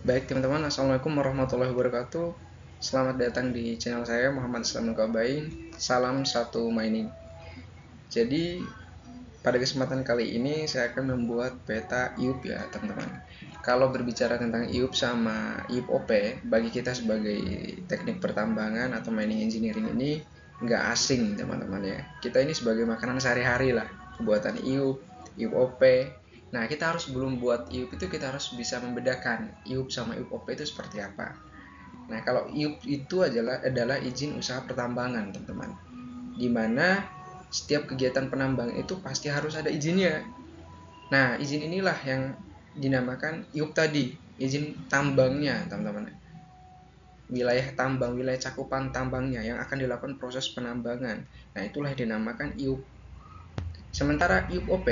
Baik teman-teman, Assalamualaikum warahmatullahi wabarakatuh. Selamat datang di channel saya Muhammad Islam Nukabain. Salam satu mining. Jadi pada kesempatan kali ini saya akan membuat peta IUP ya teman-teman. Kalau berbicara tentang IUP sama IUP OP, bagi kita sebagai teknik pertambangan atau mining engineering ini nggak asing teman-teman ya. Kita ini sebagai makanan sehari-hari lah, pembuatan IUP, IUP OP. Nah, kita harus sebelum buat IUP itu kita harus bisa membedakan IUP sama IUP OP itu seperti apa. Nah, kalau IUP itu adalah izin usaha pertambangan, teman-teman. Di mana setiap kegiatan penambangan itu pasti harus ada izinnya. Nah, izin inilah yang dinamakan IUP tadi, izin tambangnya, teman-teman. Wilayah tambang, wilayah cakupan tambangnya yang akan dilakukan proses penambangan. Nah, itulah yang dinamakan IUP. Sementara IUP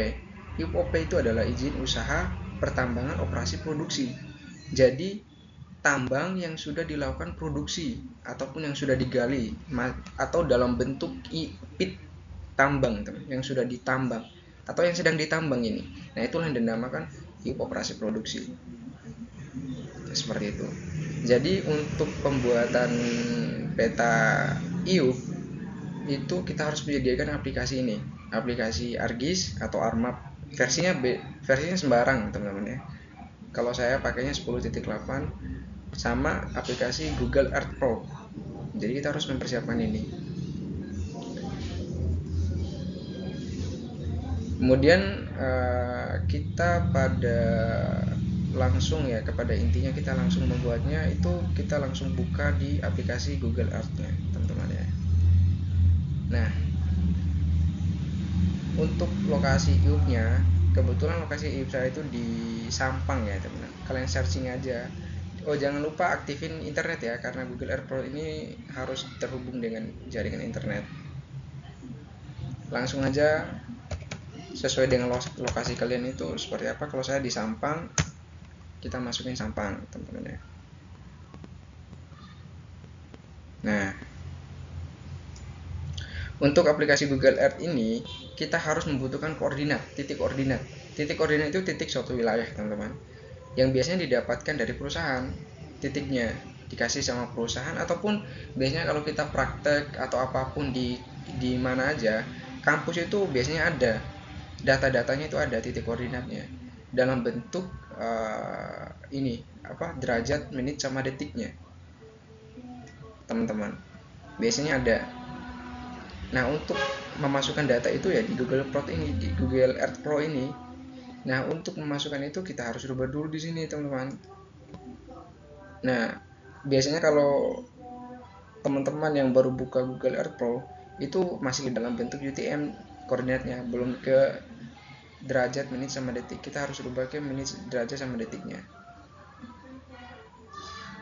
OP itu adalah izin usaha pertambangan operasi produksi. Jadi tambang yang sudah dilakukan produksi ataupun yang sudah digali atau dalam bentuk pit tambang yang sudah ditambang atau yang sedang ditambang ini. Nah, itulah yang dinamakan IUP operasi produksi. Seperti itu. Jadi untuk pembuatan peta IUP itu kita harus menyediakan aplikasi ini, aplikasi ArcGIS atau ARMAP. Versinya sembarang teman-teman ya. Kalau saya pakainya 10.8 sama aplikasi Google Earth Pro. Jadi kita harus mempersiapkan ini. Kemudian kita pada langsung ya, kepada intinya kita langsung membuatnya itu kita langsung buka di aplikasi Google Earth-nya teman-teman ya. Nah, untuk lokasi IUP-nya, kebetulan lokasi IUP saya itu di Sampang ya teman-teman. Kalian searching aja. Oh, jangan lupa aktifin internet ya, karena Google Earth Pro ini harus terhubung dengan jaringan internet. Langsung aja sesuai dengan lokasi kalian itu seperti apa. Kalau saya di Sampang, kita masukin Sampang teman-teman ya. Nah, untuk aplikasi Google Earth ini kita harus membutuhkan koordinat, titik koordinat. Titik koordinat itu titik suatu wilayah teman-teman, yang biasanya didapatkan dari perusahaan. Titiknya dikasih sama perusahaan, ataupun biasanya kalau kita praktek atau apapun di mana aja, kampus itu biasanya ada data-datanya, itu ada titik koordinatnya dalam bentuk ini derajat, menit sama detiknya teman-teman, biasanya ada. Nah, untuk memasukkan data itu ya di Google Earth Pro ini. Nah, untuk memasukkan itu kita harus rubah dulu di sini teman-teman. Nah, biasanya kalau teman-teman yang baru buka Google Earth Pro itu masih dalam bentuk UTM koordinatnya, belum ke derajat, menit sama detik. Kita harus rubah ke menit, derajat sama detiknya.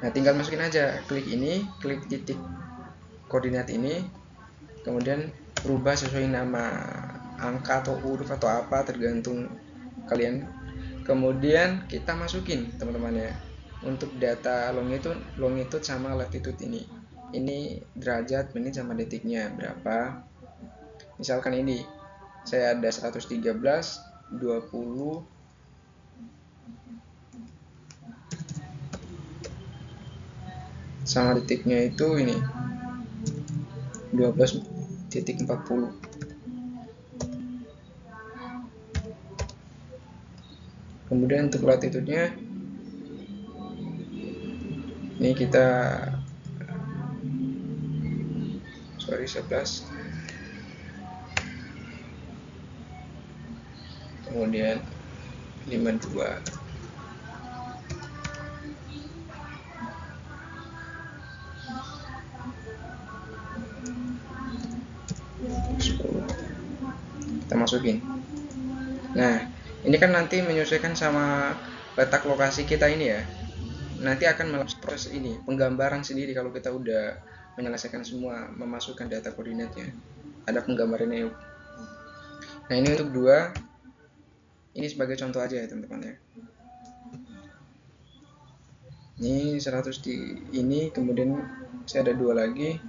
Nah, tinggal masukin aja, klik ini, klik titik koordinat ini, kemudian rubah sesuai nama, angka atau huruf atau apa tergantung kalian. Kemudian kita masukin teman-teman ya, untuk data longitude sama latitude ini derajat, menit sama detiknya berapa. Misalkan ini saya ada 113, 20, sama detiknya itu ini 12.40. Kemudian untuk latitude-nya ini kita 11, kemudian 52. Kita masukin. Nah, ini kan nanti menyesuaikan sama letak lokasi kita ini ya. Nanti akan melakukan proses ini, penggambaran sendiri kalau kita udah menyelesaikan semua, memasukkan data koordinatnya. Ada penggambarannya. Nah, ini untuk 2. Ini sebagai contoh aja ya teman-teman ya. Ini 100 di ini, kemudian saya ada 2 lagi.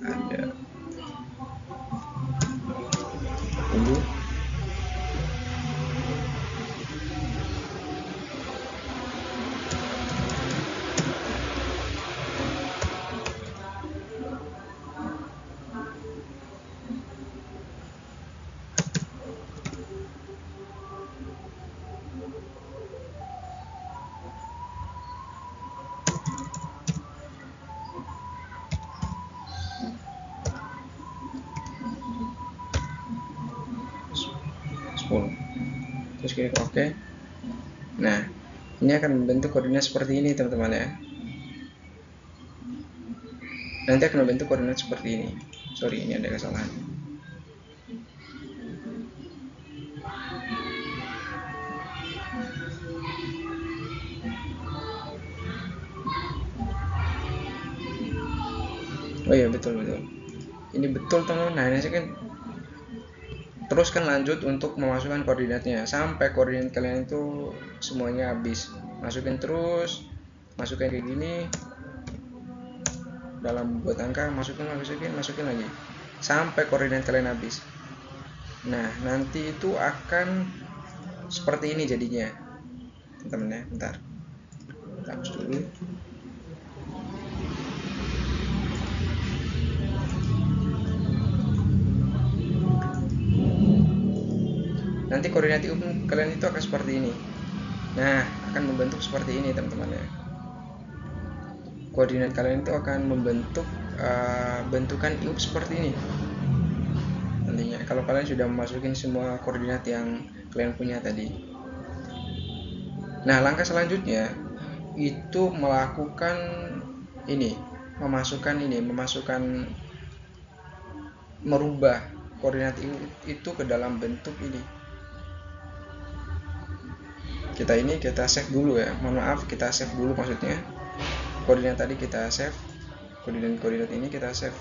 Ada 10. klik oke. Nah, ini akan membentuk koordinat seperti ini teman-teman ya. Nanti akan membentuk koordinat seperti ini. Sorry, ini ada kesalahan. Oh iya, betul. Ini betul teman-teman. Nah, ini kan teruskan lanjut untuk memasukkan koordinatnya sampai koordinat kalian itu semuanya habis. Masukin terus, masukin kayak gini dalam buat angka, masukin lagi sampai koordinat kalian habis. Nah, nanti itu akan seperti ini jadinya teman-teman ya. Bentar, kita hapus dulu. Nanti koordinat umum kalian itu akan seperti ini. Nah, akan membentuk seperti ini teman-teman ya. Koordinat kalian itu akan membentuk bentukan IUP seperti ini nantinya kalau kalian sudah memasukin semua koordinat yang kalian punya tadi. Nah, langkah selanjutnya itu melakukan ini, merubah koordinat itu ke dalam bentuk ini. Kita save dulu ya, mohon maaf, kita save dulu, maksudnya koordinat tadi kita save, koordinat ini kita save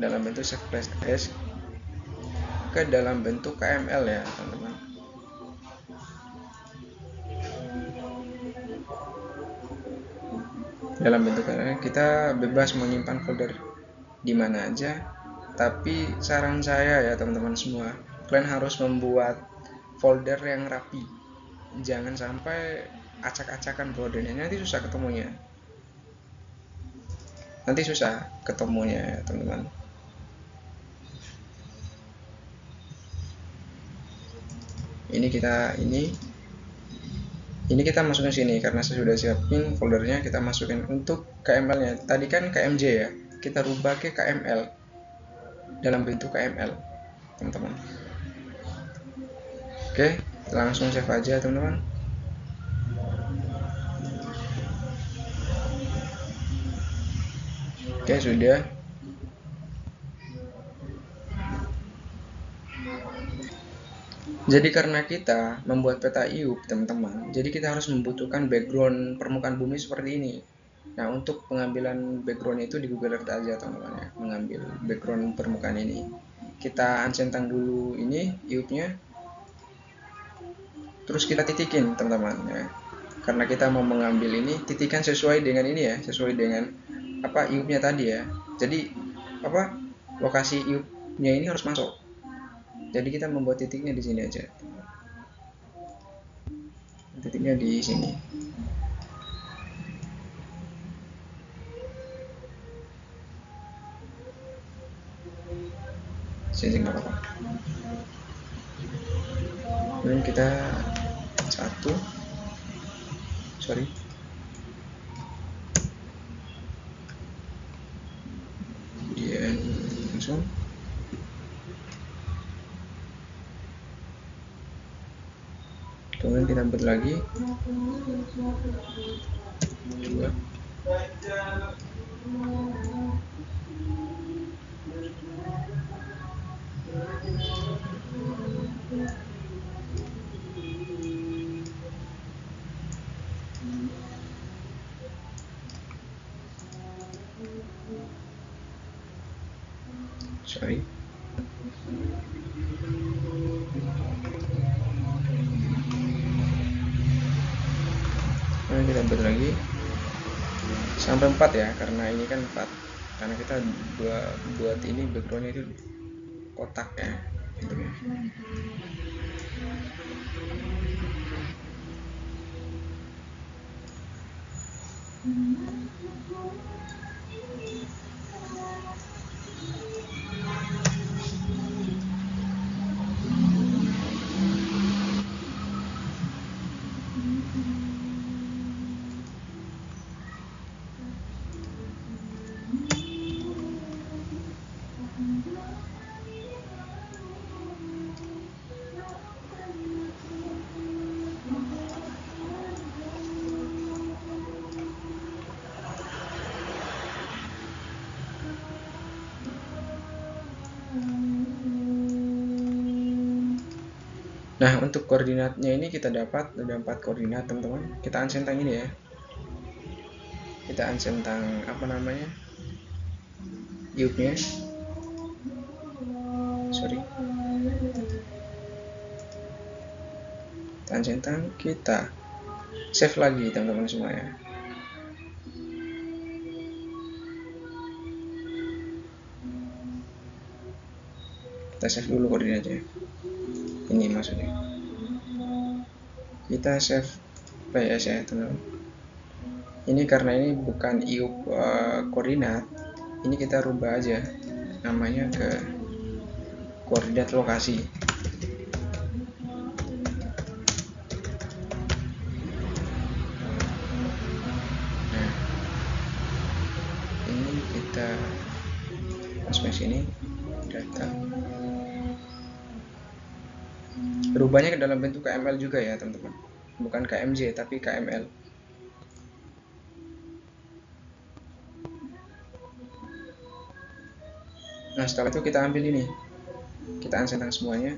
dalam bentuk save flash S ke dalam bentuk KML ya teman-teman. Dalam bentuk KML kita bebas menyimpan folder di mana aja, tapi saran saya ya teman-teman semua, kalian harus membuat folder yang rapi. Jangan sampai acak-acakan foldernya, nanti susah ketemunya. Ya teman-teman. Ini kita masukin sini karena saya sudah siapin foldernya. Kita masukin untuk KML-nya. Tadi kan KMJ ya, kita rubah ke KML dalam bentuk KML, teman-teman. Oke, langsung save aja teman-teman. Oke, sudah. Jadi karena kita membuat peta IUP teman-teman, jadi kita harus membutuhkan background permukaan bumi seperti ini. Nah, untuk pengambilan background itu di Google Earth aja teman-teman ya, mengambil background permukaan ini. Kita uncentang dulu ini IUP-nya, terus kita titikin teman-teman ya. Karena kita mau mengambil ini, titikan sesuai dengan ini ya, sesuai dengan apa IUP-nya tadi ya. Jadi apa lokasi IUP-nya ini harus masuk. Jadi kita membuat titiknya di sini aja. Titiknya di sini. Sini nggak apa-apa. Kemudian kita kemudian langsung kemudian kita buat lagi 2. Sorry. Kemudian kita buat lagi sampai 4 ya, karena ini kan 4, karena kita buat ini backgroundnya itu kotak ya gitu ya. Nah, untuk koordinatnya ini kita dapat ada 4 koordinat, teman-teman. Kita uncentang ini ya. Kita uncentang apa namanya? Iupnya. Sorry. Kita uncentang, kita save lagi, teman-teman semua ya. Kita save dulu koordinatnya. Ini maksudnya. Kita save PS ya, teman-teman. Ini karena ini bukan iup koordinat, ini kita rubah aja namanya ke koordinat lokasi. Nah, ini kita masuk sini, data. Rubahnya ke dalam bentuk KML juga ya, teman-teman. Bukan KMJ tapi KML. Nah, setelah itu kita ambil ini. Kita uncentang semuanya.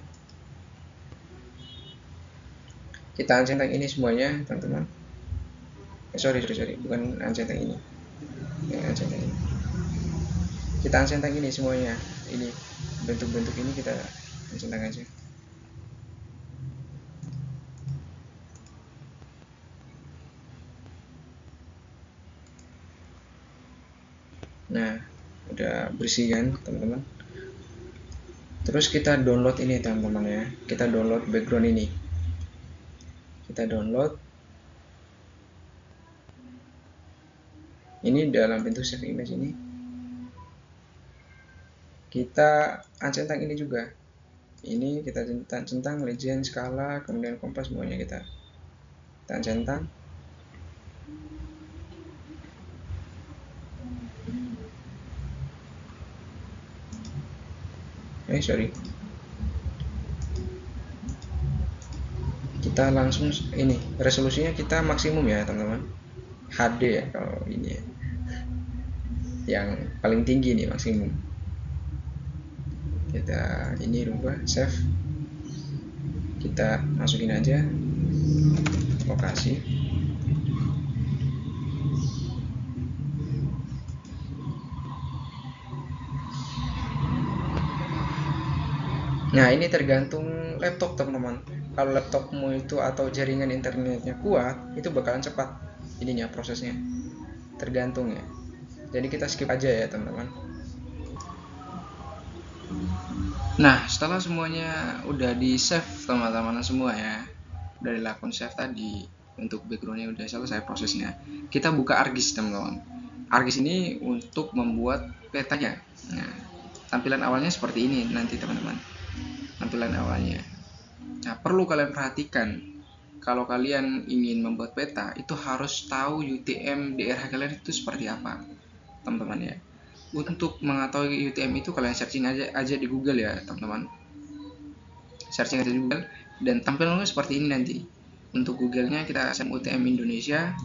Kita uncentang ini semuanya, teman-teman. Sorry, bukan uncentang ini. Uncentang ini. Kita uncentang ini semuanya. Ini bentuk-bentuk ini kita uncentang aja. Nah, udah bersih kan, teman-teman. Terus kita download ini, teman-teman ya. Kita download background ini. Kita download. Ini dalam bentuk save image ini. Kita uncentang ini juga. Ini kita centang legend, skala, kemudian kompas, semuanya kita uncentang. Sorry. Kita langsung ini resolusinya kita maksimum ya, teman-teman. HD ya kalau ini ya. Yang paling tinggi nih maksimum. Kita ini rubah, save. Kita masukin aja lokasi. Nah, ini tergantung laptop, teman-teman. Kalau laptopmu itu atau jaringan internetnya kuat, itu bakalan cepat ininya prosesnya. Tergantung ya. Jadi kita skip aja ya, teman-teman. Nah, setelah semuanya udah di save, teman-teman semua ya, udah dilakukan save tadi, untuk backgroundnya udah selesai prosesnya, kita buka ArcGIS, teman-teman. ArcGIS ini untuk membuat petanya. Nah, tampilan awalnya seperti ini nanti, teman-teman. Tampilan awalnya. Nah, perlu kalian perhatikan, kalau kalian ingin membuat peta, itu harus tahu UTM daerah kalian itu seperti apa, teman-teman ya. Untuk mengetahui UTM itu kalian searching aja di Google ya, teman-teman. Searching aja di Google dan tampilannya seperti ini nanti. Untuk Google-nya kita UTM Indonesia.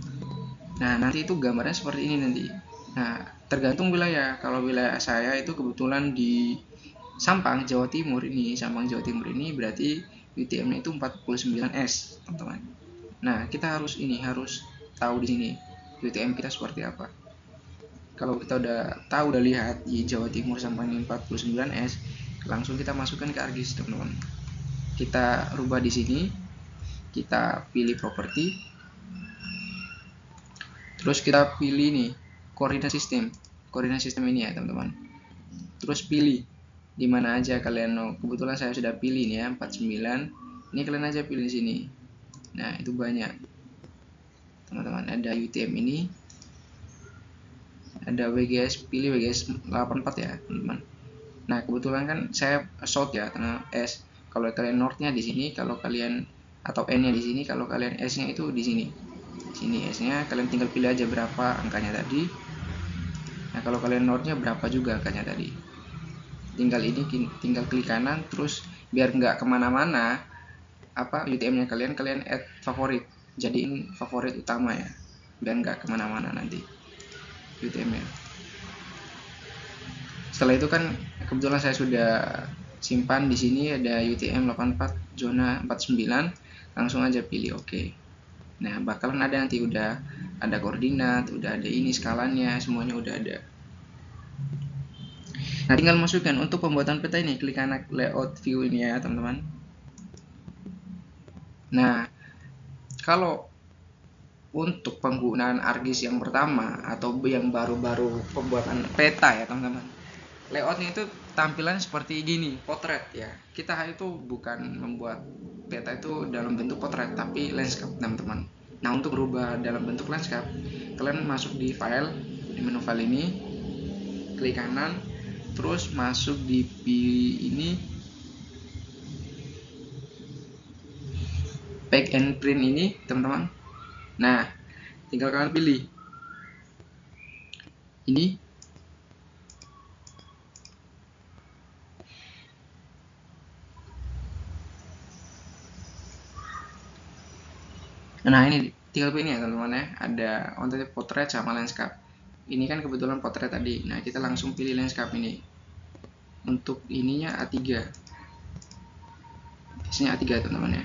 Nah, nanti itu gambarnya seperti ini nanti. Nah, tergantung wilayah. Kalau wilayah saya itu kebetulan di Sampang, Jawa Timur ini, berarti UTM-nya itu 49S, teman-teman. Nah, kita harus tahu di sini UTM kita seperti apa. Kalau kita udah tahu, udah lihat di Jawa Timur Sampang 49S, langsung kita masukkan ke ArcGIS, teman-teman. Kita rubah di sini, kita pilih properti, terus kita pilih nih koordinat sistem ini ya, teman-teman. Terus pilih di mana aja kalian mau. Kebetulan saya sudah pilih nih ya, 49. Ini kalian aja pilih di sini. Nah, itu banyak, teman-teman. Ada UTM ini, ada WGS, pilih WGS 84 ya, teman-teman. Nah, kebetulan kan saya South ya, karena S. Kalau kalian North-nya di sini, kalau kalian atau N-nya di sini, kalau kalian S-nya itu di sini. Sini S-nya kalian tinggal pilih aja berapa angkanya tadi. Nah, kalau kalian North-nya berapa juga angkanya tadi. Tinggal klik kanan, terus biar nggak kemana-mana apa UTM-nya kalian add favorit, jadiin favorit utama ya, biar nggak kemana-mana nanti UTM-nya. Setelah itu kan kebetulan saya sudah simpan di sini, ada UTM 84 zona 49, langsung aja pilih oke. Nah, bakalan ada nanti udah ada koordinat, udah ada ini skalanya, semuanya udah ada. Nah, tinggal masukkan untuk pembuatan peta ini, klik kanan layout view ini ya, teman-teman. Nah, kalau untuk penggunaan ArcGIS yang pertama atau yang baru-baru pembuatan peta ya, teman-teman. Layoutnya itu tampilan seperti gini, potret ya. Kita itu bukan membuat peta itu dalam bentuk potret, tapi landscape, teman-teman. Nah, untuk berubah dalam bentuk landscape, kalian masuk di file, di menu file ini, klik kanan, terus masuk di ini pack and print ini, teman-teman. Nah, tinggal kalian pilih ini. Nah, ini tinggal pilih ya, teman-teman ya. Ada untuk potret sama landscape. Ini kan kebetulan potret tadi. Nah, kita langsung pilih landscape ini. Untuk ininya A3. Biasanya A3, teman-teman ya.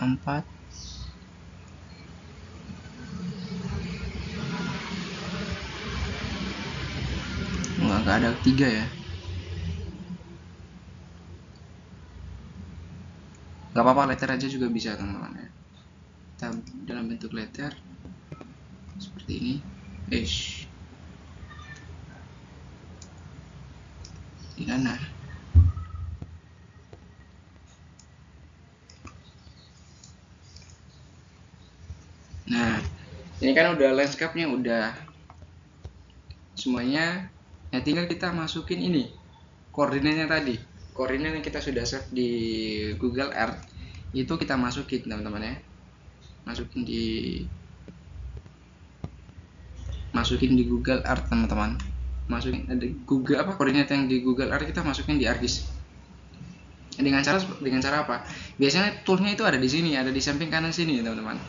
Empat nggak ada 3 ya, nggak apa-apa, letter aja juga bisa, teman-teman ya. Kita dalam bentuk letter seperti ini, di kanan. Nah, ini kan udah landscape-nya udah semuanya. Nah, tinggal kita masukin ini koordinatnya tadi. Koordinat yang kita sudah save di Google Earth itu kita masukin, teman-teman ya. Masukin di Google Earth, teman-teman. Masukin ada Google apa koordinat yang di Google Earth, kita masukin di ArcGIS. Dengan cara apa? Biasanya toolsnya itu ada di sini, ada di samping kanan sini, teman-teman.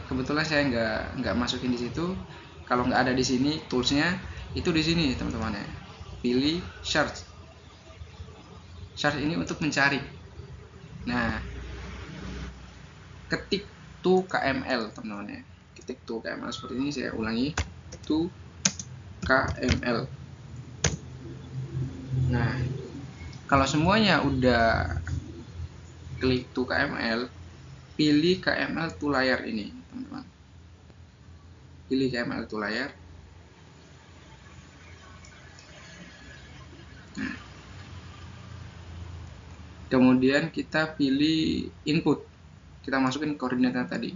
Kebetulan saya nggak masukin di situ. Kalau nggak ada di sini toolsnya, itu di sini, teman-teman ya. Pilih search. Search ini untuk mencari. Nah, ketik 2KML, teman-teman ya. Ketik 2KML seperti ini, saya ulangi, 2KML. Nah, kalau semuanya udah klik 2KML, pilih KML to layer ini, teman-teman. Pilih KML to layer. Nah, kemudian kita pilih input, kita masukin koordinatnya tadi.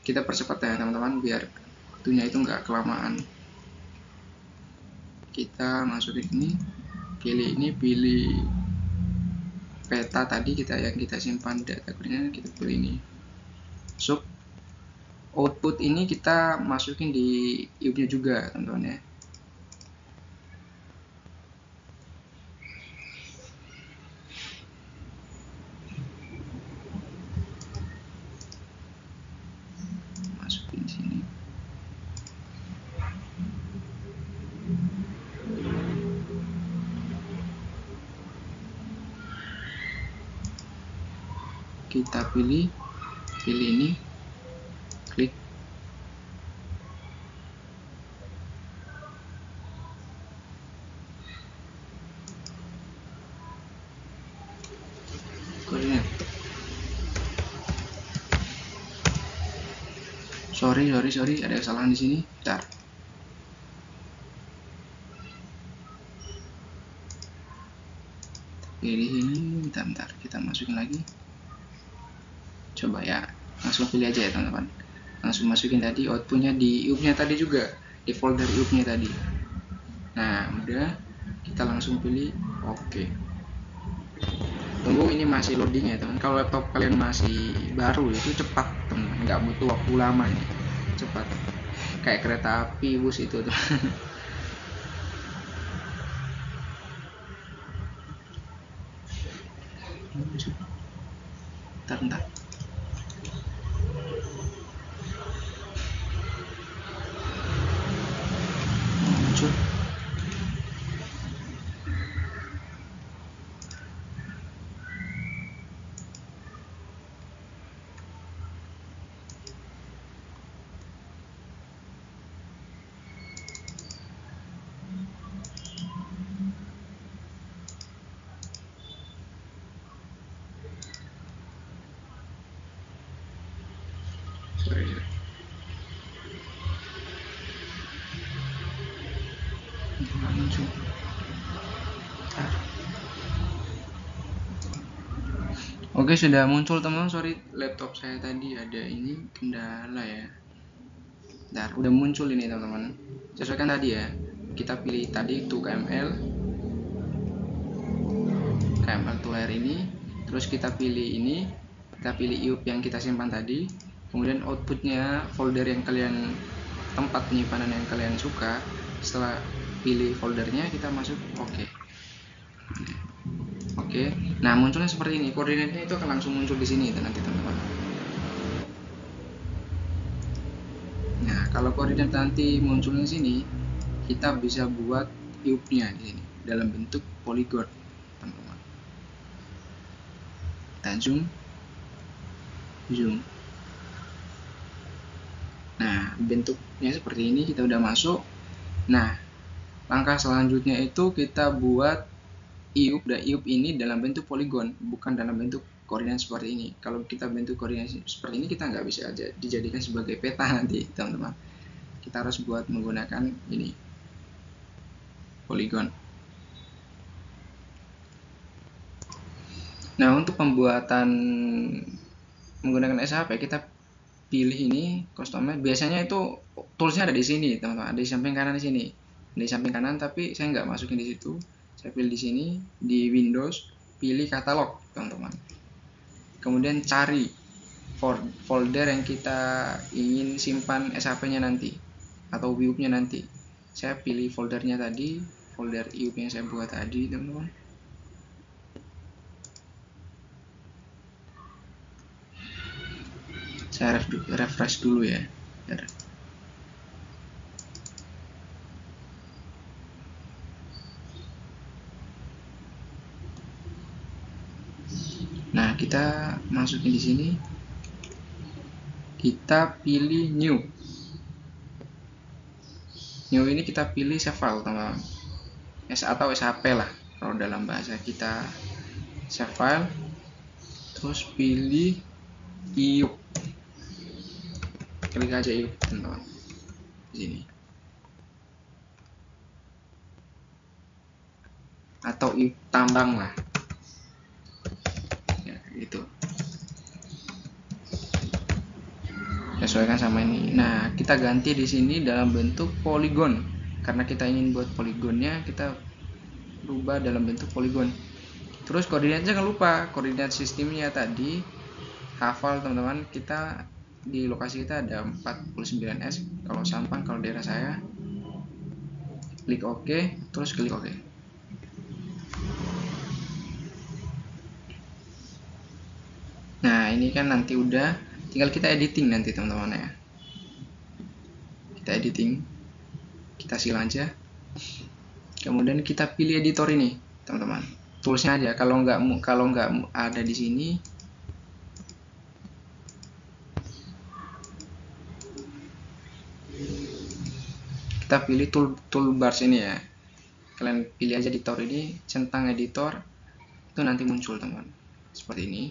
Kita percepat ya, teman-teman, biar waktunya itu nggak kelamaan. Kita masukin ini, pilih peta tadi yang kita simpan data koordinat, kita pilih ini. Sub output ini kita masukin di IUP-nya juga, teman-teman ya. Masukin sini. Kita pilih ini, klik. Koordinat. Sorry, ada kesalahan di sini. Bentar. Pilih ini, bentar, kita masukin lagi. Coba ya, langsung pilih aja ya, teman-teman. Langsung masukin tadi outputnya di IUP-nya tadi juga, di folder IUP-nya tadi. Nah, udah, kita langsung pilih oke. tunggu ini masih loading ya teman. Kalau laptop kalian masih baru itu cepat teman, nggak butuh waktu lama nih, cepat kayak kereta api bus itu tuh. Bentar. Muncul. Sorry. Muncul. Oke, sudah muncul teman. Sorry, laptop saya tadi ada ini kendala ya. Nah, udah muncul ini teman-teman. Sesuaikan tadi ya. Kita pilih tadi itu KML to layer ini. Terus kita pilih ini. Kita pilih IUP yang kita simpan tadi. Kemudian outputnya folder yang kalian, tempat penyimpanan yang kalian suka. Setelah pilih foldernya kita masuk oke. Oke. Nah, munculnya seperti ini. Koordinatnya itu akan langsung muncul di sini nanti teman-teman. Nah, kalau koordinat nanti munculnya sini, kita bisa buat IUP-nya di sini dalam bentuk polygon, teman-teman. Kita zoom. Nah, bentuknya seperti ini, kita udah masuk. Nah, langkah selanjutnya itu kita buat IUP, dan IUP ini dalam bentuk polygon, bukan dalam bentuk koordinat seperti ini. Kalau kita bentuk koordinat seperti ini, kita nggak bisa aja dijadikan sebagai peta nanti, teman-teman. Kita harus buat menggunakan ini, polygon. Nah, untuk pembuatan menggunakan SHP, kita pilih ini customer. Biasanya itu toolsnya ada di sini, teman-teman. Ada di samping kanan di sini. Di samping kanan, tapi saya nggak masukin di situ. Saya pilih di sini di Windows, pilih katalog, teman-teman. Kemudian cari folder yang kita ingin simpan SHP-nya nanti atau IUP-nya nanti. Saya pilih foldernya tadi, folder IUP yang saya buat tadi, teman-teman. Saya refresh dulu ya. Nah, kita masukin di sini. Kita pilih new. New ini kita pilih save file, teman-teman. Atau SHP lah kalau dalam bahasa kita. Save file. Terus pilih IUP. Klik aja IUP, teman-teman. Di sini. Atau IUP tambang lah. Ya, gitu. Sesuaikan sama ini. Nah, kita ganti di sini dalam bentuk polygon. Karena kita ingin buat polygonnya, kita rubah dalam bentuk polygon. Terus koordinatnya jangan lupa, koordinat sistemnya tadi hafal, teman-teman. Kita di lokasi kita ada 49S kalau Sampang, kalau daerah saya. Klik OK, terus klik OK. Nah, ini kan nanti udah, tinggal kita editing nanti, teman-teman ya. Kita editing, kita seal aja. Kemudian kita pilih editor ini, teman-teman. Toolsnya aja. Kalau nggak ada di sini, kita pilih toolbars ini ya. Kalian pilih aja editor ini, centang editor, itu nanti muncul, teman-teman. Seperti ini.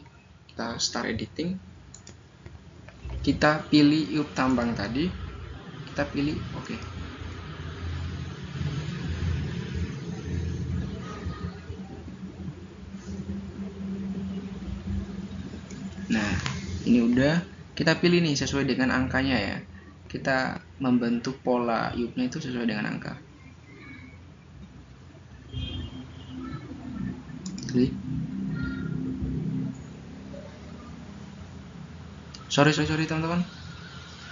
Kita start editing. Kita pilih IUP tambang tadi. Kita pilih OK. Nah, ini udah. Kita pilih nih sesuai dengan angkanya ya. Kita membentuk pola IUP-nya itu sesuai dengan angka. Klik. sorry teman-teman,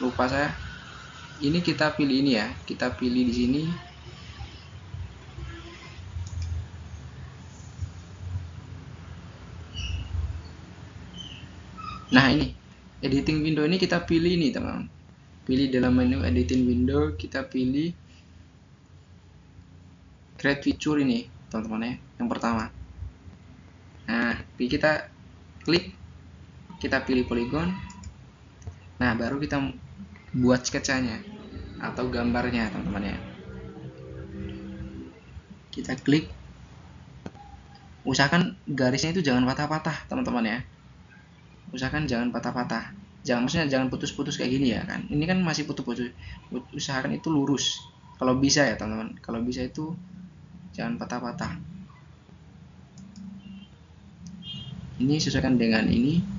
lupa saya. Ini kita pilih ini ya, kita pilih di sini. Nah ini editing window ini kita pilih ini teman-teman, pilih dalam menu editing window, kita pilih create feature ini teman-teman ya, yang pertama. Nah kita klik, kita pilih polygon. Nah baru kita buat sketsanya atau gambarnya teman-teman ya. Kita klik, usahakan garisnya itu jangan patah-patah teman-teman ya, usahakan jangan patah-patah, maksudnya jangan putus-putus kayak gini ya kan, ini kan masih putus-putus, usahakan itu lurus kalau bisa ya teman-teman, kalau bisa itu jangan patah-patah. Ini sesuaikan dengan ini.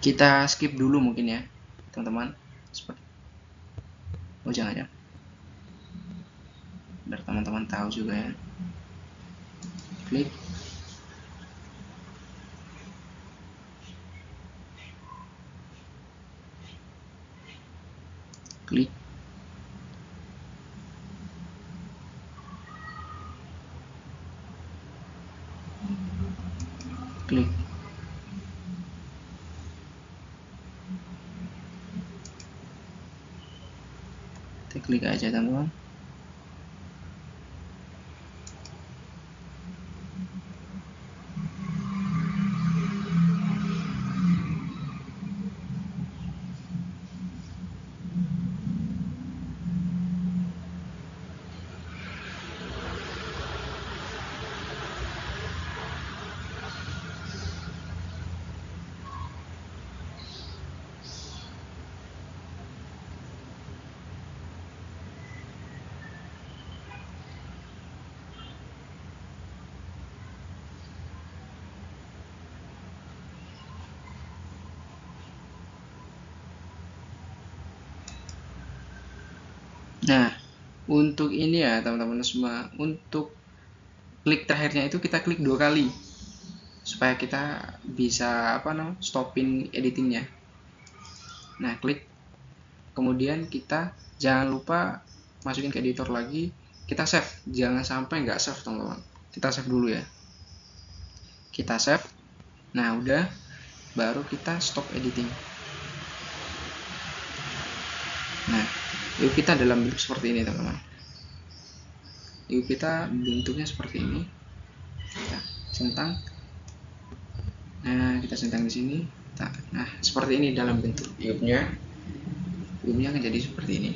Kita skip dulu mungkin ya teman-teman, oh jangan, biar teman-teman tahu juga ya. Klik, klik, klik. Kita klik aja teman-teman. Nah untuk ini ya teman-teman semua, untuk klik terakhirnya itu kita klik 2 kali supaya kita bisa stopin editingnya. Nah klik, kemudian kita jangan lupa masukin ke editor lagi, kita save, jangan sampai nggak save teman-teman, kita save dulu ya, kita save. Nah udah, baru kita stop editing. Nah yuk kita dalam bentuk seperti ini teman-teman, yuk kita bentuknya seperti ini, kita centang. Nah kita centang di sini. Nah seperti ini dalam bentuk iupnya akan jadi seperti ini.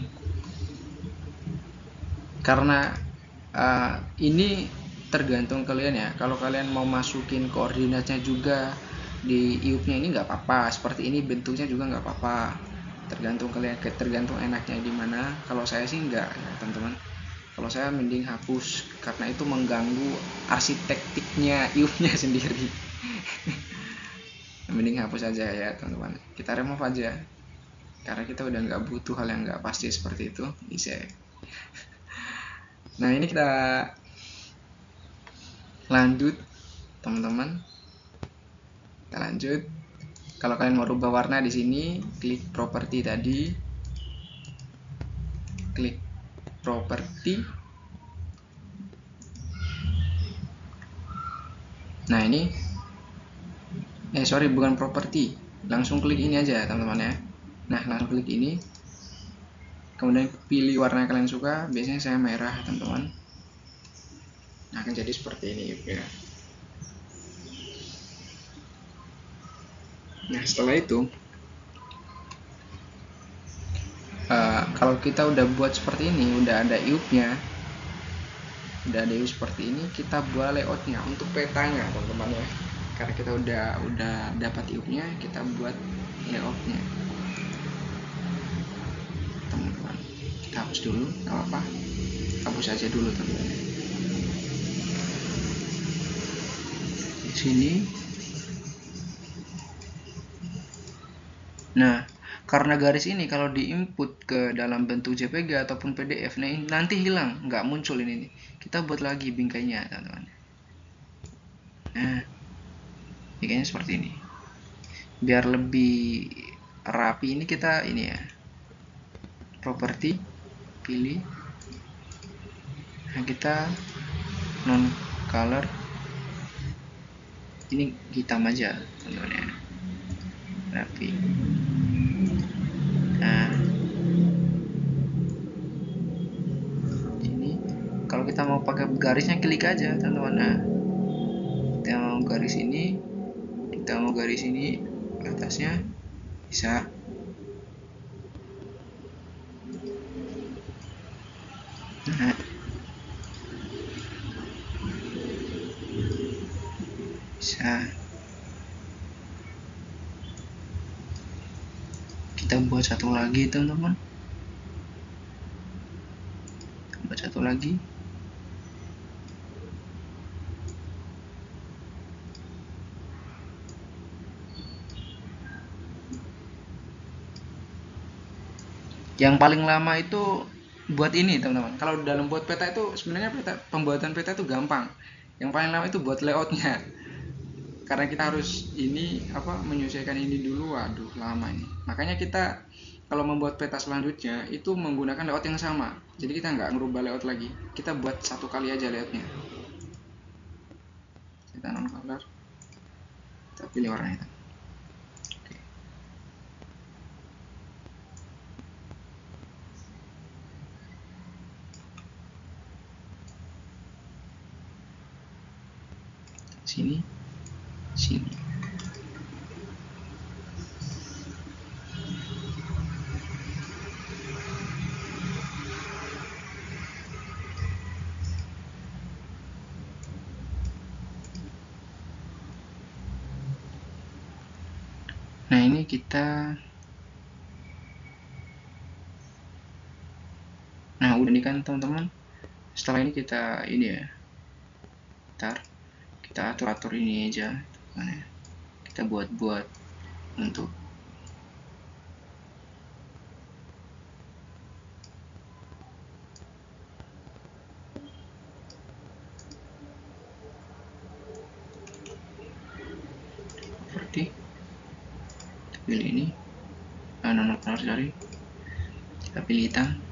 Karena ini tergantung kalian ya, kalau kalian mau masukin koordinatnya juga di iupnya ini nggak apa-apa, seperti ini bentuknya juga nggak apa-apa, tergantung kalian, tergantung enaknya di mana. Kalau saya sih enggak ya teman-teman, kalau saya mending hapus karena itu mengganggu arsitektiknya iupnya sendiri. Mending hapus aja ya teman-teman, kita remove aja karena kita udah nggak butuh hal yang nggak pasti seperti itu, bisa. Nah ini kita lanjut teman-teman, kita lanjut. Kalau kalian mau rubah warna di sini, klik properti tadi, klik properti. Nah ini sorry, bukan properti, langsung klik ini aja teman-teman ya. Nah langsung klik ini, kemudian pilih warna yang kalian suka, biasanya saya merah teman-teman. Nah akan jadi seperti ini ya. Nah setelah itu kalau kita udah buat seperti ini, udah ada iupnya, udah ada iup seperti ini, kita buat layoutnya untuk petanya teman-teman ya. Karena kita udah dapat iupnya, kita buat layoutnya teman-teman. Kita kita hapus dulu, nggak apa-apa, hapus aja dulu teman-teman. Di sini. Nah, karena garis ini kalau diinput ke dalam bentuk JPG ataupun PDF, nah nanti hilang, nggak muncul ini nih. Kita buat lagi bingkainya, teman-teman. Nah, bingkainya seperti ini. Biar lebih rapi ini kita ini ya, properti, pilih. Nah, kita non color, ini hitam aja, teman-teman ya. Rapi. Nah, sini kalau kita mau pakai garisnya klik aja, teman-teman. Nah, kita mau garis ini, kita mau garis ini atasnya bisa. Nah, bisa. Kita buat satu lagi, teman-teman. Buat satu lagi. Yang paling lama itu buat ini, teman-teman. Kalau dalam buat peta itu sebenarnya pembuatan peta itu gampang. Yang paling lama itu buat layoutnya. Karena kita harus ini menyesuaikan ini dulu, waduh lama ini. Makanya kita kalau membuat peta selanjutnya itu menggunakan layout yang sama. Jadi kita nggak ngerubah layout lagi. Kita buat satu kali aja layoutnya. Kita non color. Kita pilih warna hitam. Sini, sini. Nah, ini kita, nah udah nih kan teman-teman. Setelah ini kita ini ya, ntar kita atur ini aja, kita buat untuk seperti kita pilih ini, non color, sorry, kita pilih hitam.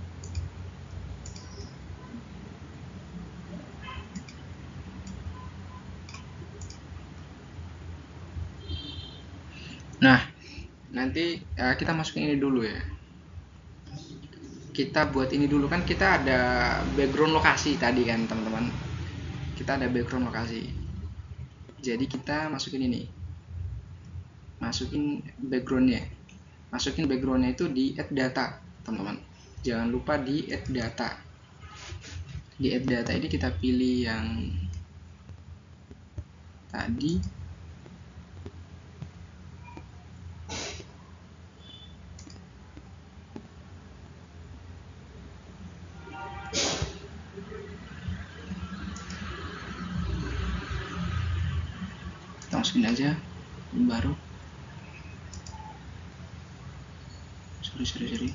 Nah, nanti kita masukin ini dulu ya. Kita buat ini dulu kan, kita ada background lokasi tadi kan teman-teman. Kita ada background lokasi. Jadi kita masukin ini. Masukin backgroundnya. Masukin backgroundnya itu di add data, teman-teman. Jangan lupa di add data. Di add data ini kita pilih yang tadi. Kita masukin aja baru. Sorry.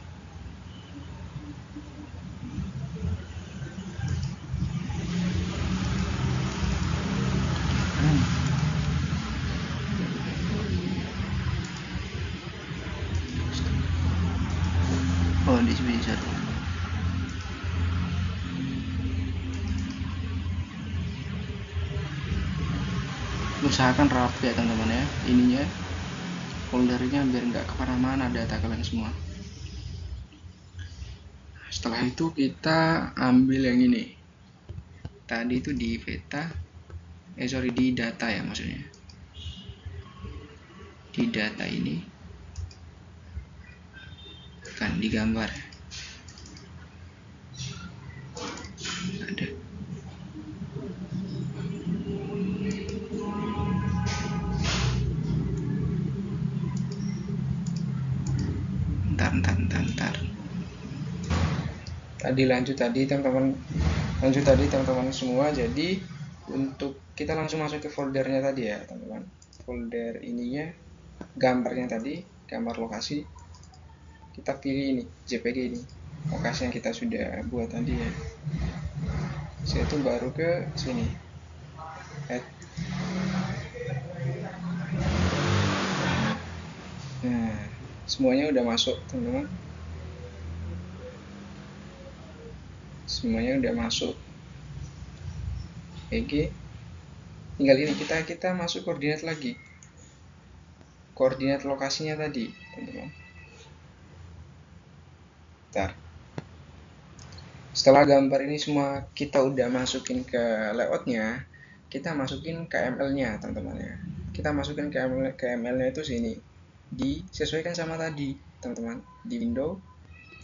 Oh, di sini satu. Usahakan rapi ya teman-teman ya, ininya foldernya biar nggak kemana-mana data kalian semua. Setelah itu kita ambil yang ini. Tadi itu di peta, di data ya maksudnya. Di data ini kan digambar. Ada. Ntar. lanjut tadi teman-teman semua. Jadi untuk kita langsung masuk ke foldernya tadi ya teman-teman, folder ininya, gambarnya tadi, gambar lokasi, kita pilih ini JPG, ini lokasi yang kita sudah buat tadi ya. Setelah itu baru ke sini add. Nah, semuanya udah masuk teman-teman, semuanya udah masuk. Oke, tinggal ini kita masuk koordinat lagi, koordinat lokasinya tadi teman-teman. Bentar. Setelah gambar ini semua kita udah masukin ke layoutnya, kita masukin KML-nya teman-teman ya. Kita masukin KML-nya itu sini, disesuaikan sama tadi teman-teman, di window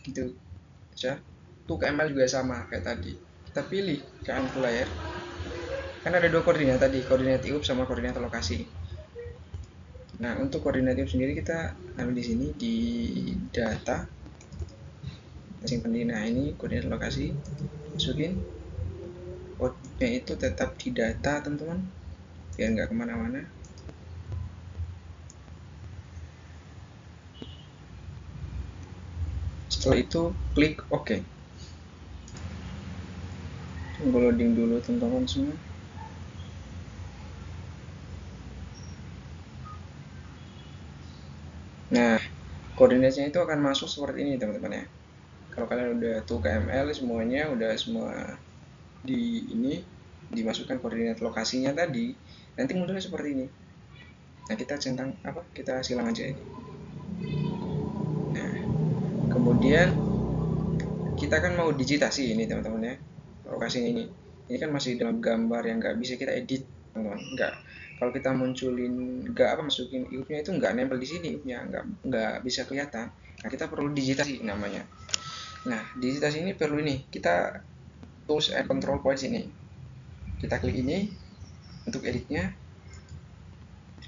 gitu aja. Tuh KML juga sama kayak tadi, kita pilih KML full layer, kan ada dua koordinat tadi, koordinat IUP sama koordinat lokasi. Nah untuk koordinat IUP sendiri kita ambil di sini di data, simpan di, nah ini koordinat lokasi, masukin outputnya itu tetap di data teman-teman biar nggak kemana-mana. Setelah itu klik OK. Tunggu loading dulu teman-teman semua. Nah koordinatnya itu akan masuk seperti ini teman-teman ya. Kalau kalian udah tuh KML semuanya udah semua di ini, dimasukkan koordinat lokasinya tadi, nanti munculnya seperti ini. Nah kita centang apa, kita silang aja ini. Nah kemudian kita kan mau digitasi ini teman-teman ya, lokasinya ini kan masih dalam gambar yang nggak bisa kita edit teman-teman, nggak, kalau kita munculin nggak apa, masukin IUP-nya itu nggak nempel di sini, IUP-nya nggak bisa kelihatan. Nah kita perlu digitasi namanya. Nah digitasi ini perlu ini, kita tools and control points ini, kita klik ini untuk editnya,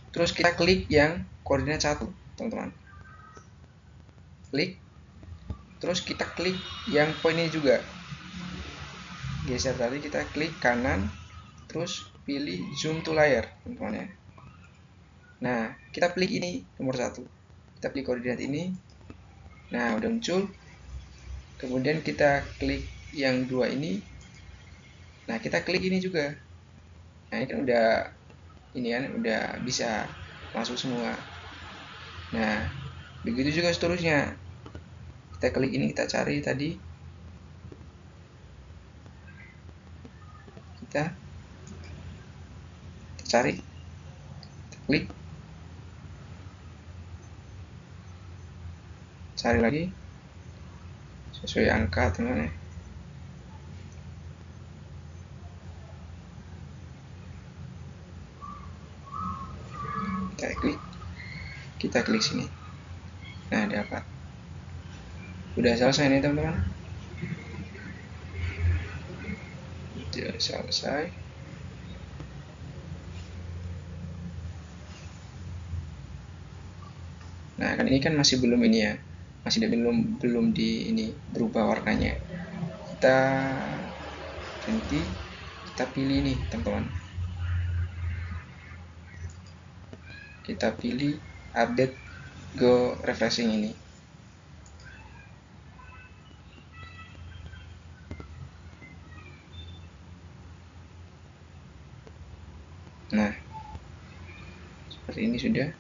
terus kita klik yang koordinat 1 teman-teman, klik, terus kita klik yang poin ini juga, geser tadi, kita klik kanan, terus pilih zoom to layer teman-teman ya. Nah kita klik ini nomor 1, kita klik koordinat ini, nah udah muncul. Kemudian kita klik yang 2 ini, nah kita klik ini juga, nah ini kan udah ini kan udah bisa masuk semua. Nah begitu juga seterusnya, kita klik ini, kita cari tadi, kita cari, kita klik, cari lagi sesuai angka teman-teman ya. Kita klik sini, nah dapat, udah selesai nih teman-teman, udah selesai. Nah kan ini kan masih belum ini ya, masih belum di ini berubah warnanya. Kita ganti, kita pilih nih teman-teman, kita pilih update go refreshing ini. Nah seperti ini sudah,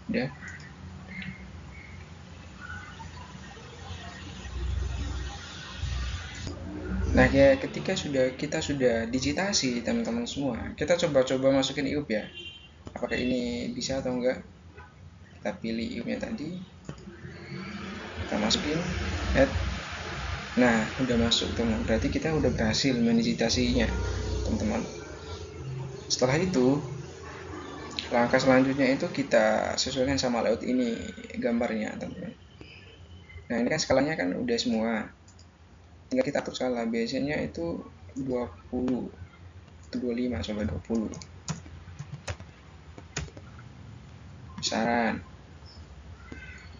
udah. Nah ya, ketika kita sudah digitasi teman-teman semua, kita coba masukin IUP ya, apakah ini bisa atau enggak. Kita pilih IUP-nya tadi, kita masukin, add. Nah udah masuk teman, berarti kita udah berhasil mendigitasinya teman-teman. Setelah itu langkah selanjutnya itu kita sesuaikan sama layout ini gambarnya teman-teman. Nah ini kan skalanya kan udah semua, tinggal kita atur skala, biasanya itu 20, 25 sampai 20 besaran.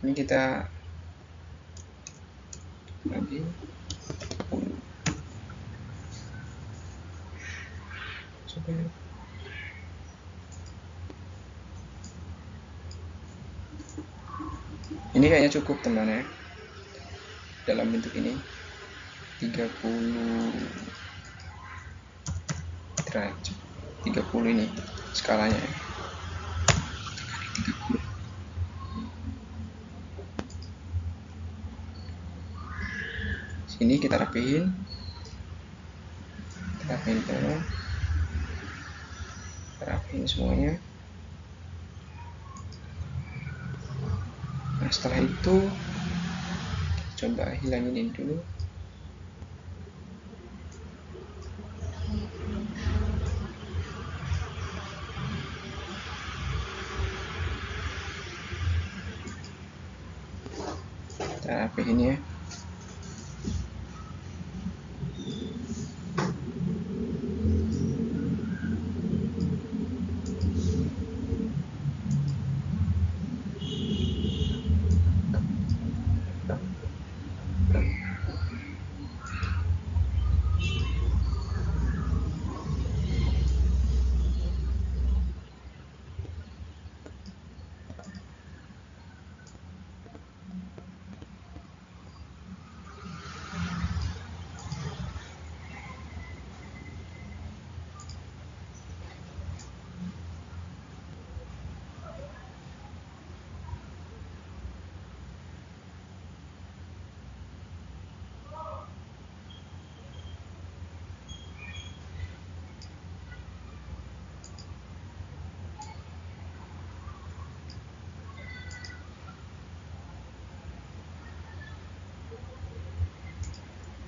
Ini kita lagi. Ini kayaknya cukup teman ya, dalam bentuk ini 30 derajat, 30 ini skalanya ya. Sini kita rapihin teman, rapihin semuanya. Nah setelah itu coba hilangin ini dulu. Kita rapihin ya.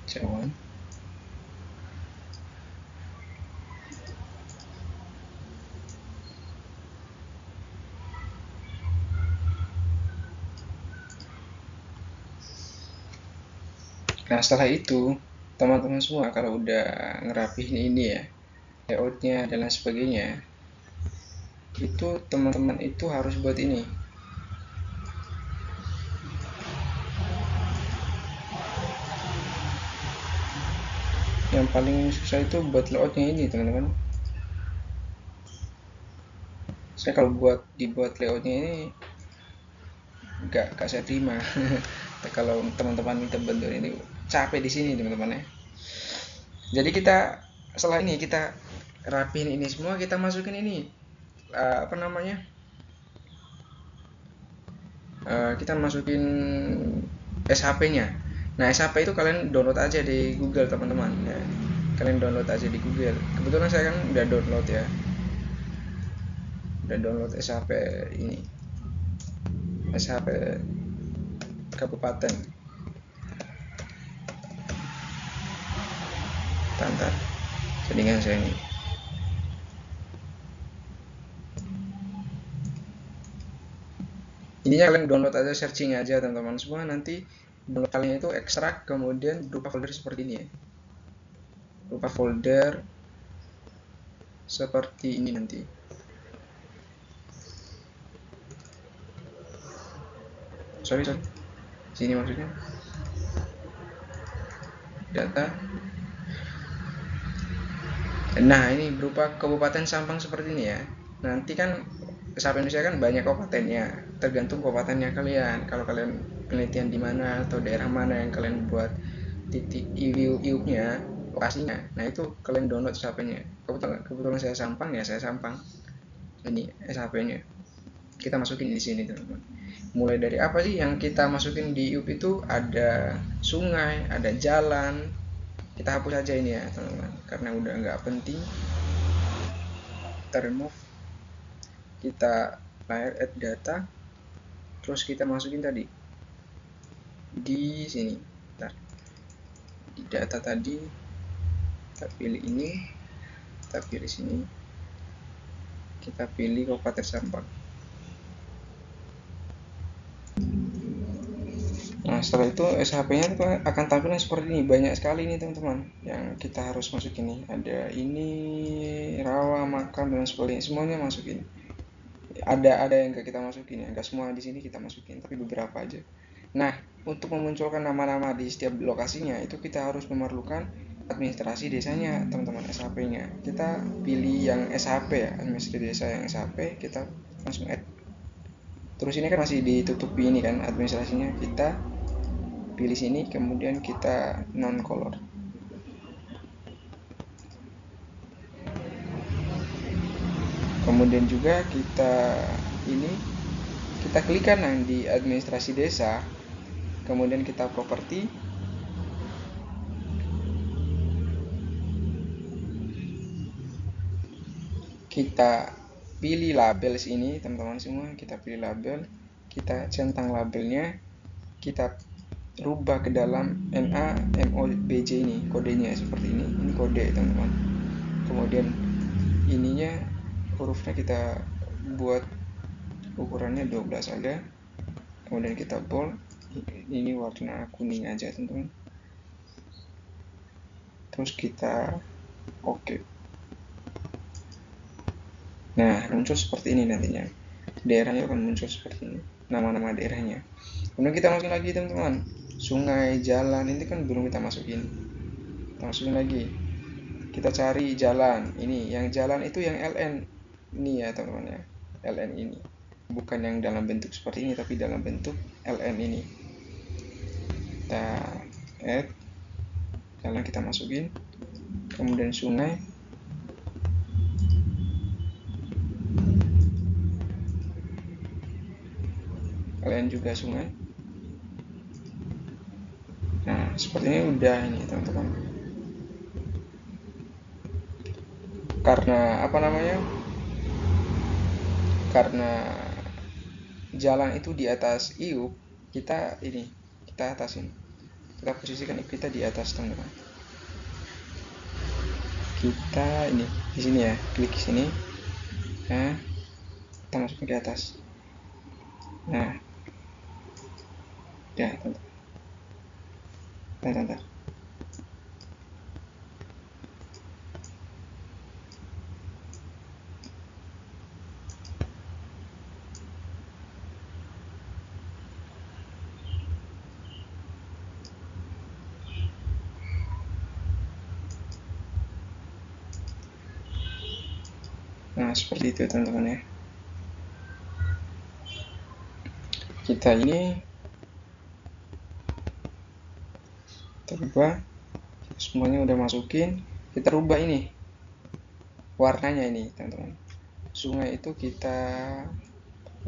Jauhan. Nah setelah itu teman-teman semua kalau udah ngerapihin ini ya, layoutnya dan lain sebagainya, itu teman-teman itu harus buat ini. Yang paling susah itu buat layoutnya ini teman-teman. Saya kalau dibuat layoutnya ini gak saya terima. Kalau teman-teman minta bantuan ini capek di sini teman-teman ya. Jadi kita setelah ini kita rapihin ini semua, kita masukin ini apa namanya, kita masukin SHP-nya. Nah SHP itu kalian download aja di Google teman-teman ya. Kalian download aja di Google. Kebetulan saya kan udah download ya, udah download SHP ini, SHP kabupaten. Tantar jaringan saya ini. Ininya kalian download aja, searching aja teman-teman semua, nanti download kalian itu ekstrak kemudian berupa folder seperti ini ya, berupa folder seperti ini nanti. Sorry sini maksudnya data. Nah ini berupa kabupaten Sampang seperti ini ya. Nanti kan SAP Indonesia kan banyak kabupatennya, tergantung kabupatennya kalian. Kalau kalian penelitian di mana atau daerah mana yang kalian buat titik iup-nya, lokasinya, nah itu kalian download SAP-nya. Kebetulan saya Sampang ya, saya Sampang. Ini SAP-nya. Kita masukin di sini teman-teman. Mulai dari apa sih yang kita masukin di iup itu? Ada sungai, ada jalan. Kita hapus aja ini ya teman-teman, karena udah nggak penting. Kita remove, kita layer add data, terus kita masukin tadi di sini. Bentar. Di data tadi kita pilih ini, kita pilih sini, kita pilih Kabupaten Sampang. Nah setelah itu SHP-nya itu akan tampilnya seperti ini. Banyak sekali ini teman-teman yang kita harus masukin nih. Ada ini, rawa, makam dan sebagainya, semuanya masukin. Ada yang gak kita masukin ya, gak semua di sini kita masukin, tapi beberapa aja. Nah, untuk memunculkan nama-nama di setiap lokasinya itu kita harus memerlukan administrasi desanya, teman-teman, SHP-nya. Kita pilih yang SHP ya, administrasi desa yang SHP, kita langsung add. Terus ini kan masih ditutupi ini kan administrasinya, kita pilih sini, kemudian kita non color. Kemudian juga kita klik kanan di administrasi desa, kemudian kita properti, kita pilih label sini, teman-teman semua, kita pilih label, kita centang labelnya, kita rubah ke dalam NAMOBJ ini, kodenya seperti ini kode, teman-teman. Kemudian ininya hurufnya kita buat ukurannya 12 saja, kemudian kita bold, ini warna kuning aja, teman-teman. Terus kita oke. Nah, muncul seperti ini nantinya, daerahnya akan muncul seperti ini, nama-nama daerahnya. Kemudian kita masukin lagi, teman-teman, sungai, jalan, ini kan belum kita masukin. Kita masukin lagi, kita cari jalan, ini yang jalan itu yang LN ini ya, teman-teman ya, LN ini, bukan yang dalam bentuk seperti ini, tapi dalam bentuk LN ini. Kita add jalan, kita masukin, kemudian sungai, LN juga sungai. Nah, seperti ini udah ini, teman-teman. Karena apa namanya? Karena jalan itu di atas iup, kita atasin. Kita posisikan kita di atas, teman-teman. Kita ini di sini ya, klik sini. Nah, kita masukin ke atas. Nah, ya, bentar. Nah, seperti itu, teman-teman ya. Kita ini rubah, semuanya udah masukin, kita rubah ini warnanya ini, teman-teman. Sungai itu kita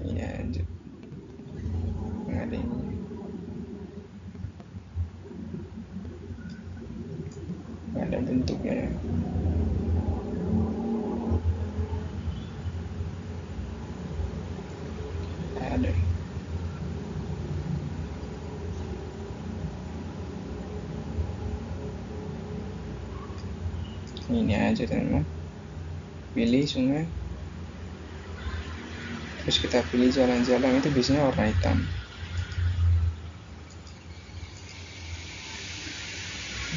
ini aja, nggak ada ini, nggak ada bentuknya ya. Ada. Ini aja, teman-teman. Pilih sungai, terus kita pilih jalan-jalan, itu biasanya warna hitam.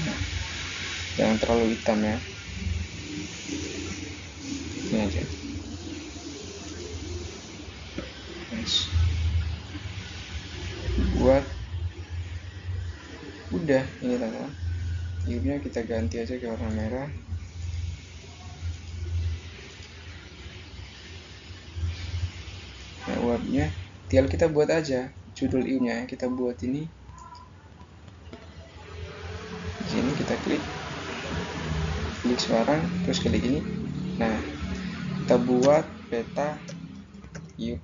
Nah, jangan terlalu hitam ya, ini aja. Nice. Buat udah ini, teman-teman, iup-nya kita ganti aja ke warna merah. Nah, webnya tinggal kita buat aja judul iup-nya, kita buat ini di sini, kita klik sekarang, terus klik ini. Nah, kita buat peta iup.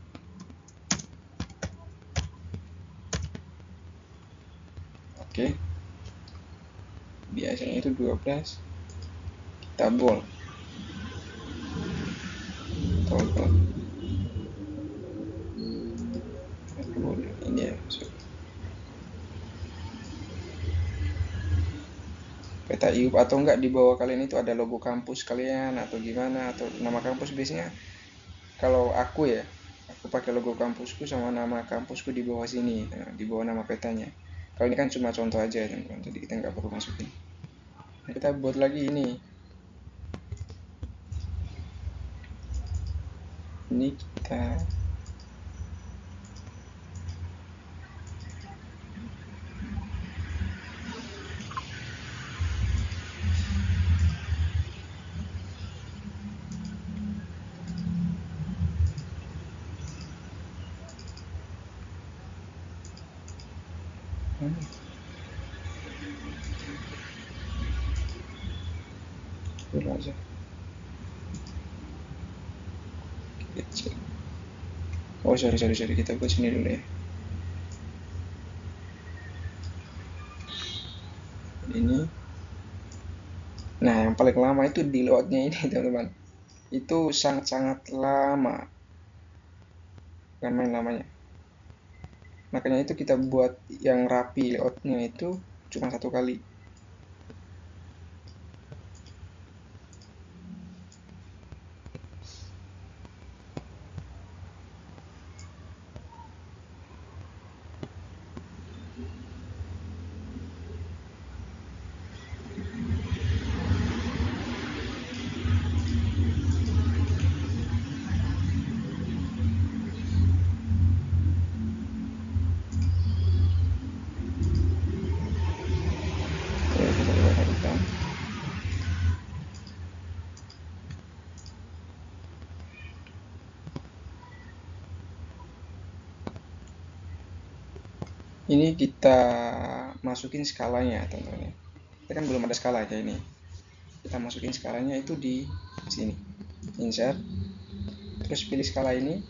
Oke, biasanya itu 12, kita bold, toggle, ini ya, peta iup. Atau enggak di bawah kalian itu ada logo kampus kalian atau gimana, atau nama kampus. Biasanya kalau aku pakai logo kampusku sama nama kampusku di bawah sini, di bawah nama petanya. Kalau ini kan cuma contoh aja, teman-teman, jadi kita nggak perlu masukin. Nah, kita buat lagi ini kita dulu aja kecil. Oh sorry, kita buat sini dulu ya. Ini, nah yang paling lama itu di loadnya ini teman-teman, itu sangat-sangat lama, bukan main lamanya. Makanya itu kita buat yang rapi layoutnya itu cuma 1 kali. Kita coba harikan. Ini kita masukin skalanya teman-teman. Kita kan belum ada skala kayak ini. Kita masukin skalanya itu di sini. Insert. Terus pilih skala ini.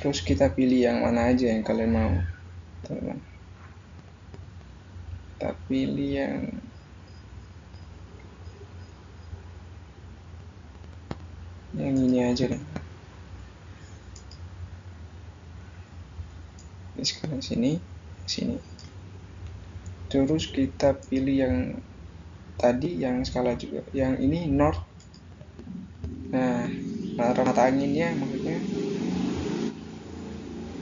Terus kita pilih yang mana aja yang kalian mau, teman-teman. Kita pilih yang ini aja deh. Di skala sini, sini. Terus kita pilih yang tadi, yang skala juga, yang ini north. Nah, arah mata anginnya, maksudnya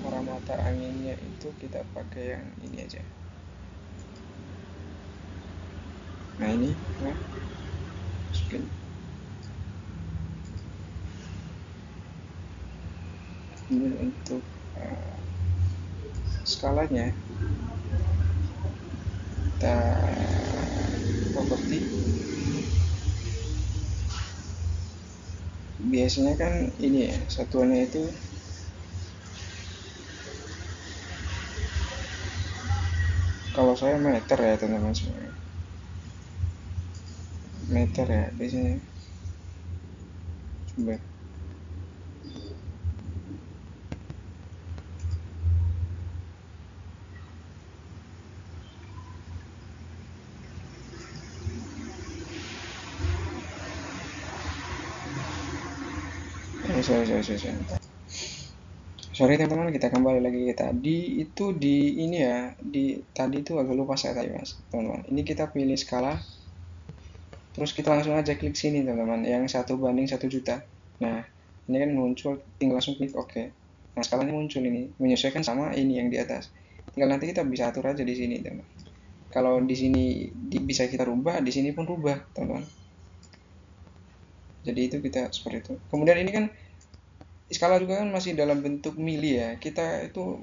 arah mata anginnya itu kita pakai yang ini aja. Nah ini, nah, masukin. Ini untuk skalanya kita properti. Biasanya kan ini ya, satuannya itu kalau saya meter ya teman-teman semuanya. Meter ya biasanya. Coba. Sorry teman-teman, kita kembali lagi ke tadi. Itu di ini ya, di tadi itu agak lupa saya tadi mas teman-teman. Ini kita pilih skala, terus kita langsung aja klik sini teman-teman, yang 1:1.000.000. Nah ini kan muncul, tinggal langsung klik OK. Nah skalanya muncul ini, menyesuaikan sama ini yang di atas. Tinggal nanti kita bisa atur aja di sini teman-teman. Kalau di sini bisa kita rubah, di sini pun rubah teman-teman. Jadi itu kita seperti itu. Kemudian ini kan skala juga kan masih dalam bentuk mili ya. Kita itu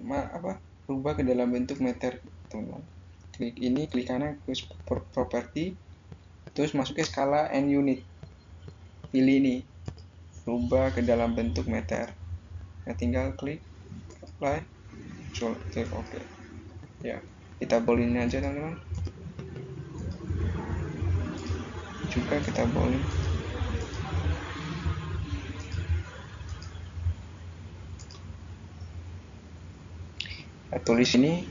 rubah ke dalam bentuk meter, teman-teman. Klik ini, klik kanan, ke properti, terus masuk ke skala and unit. Pilih ini, rubah ke dalam bentuk meter. Nah, tinggal klik apply, klik OK. Ya, kita boleh aja teman-teman. Juga kita boleh. Tulis ini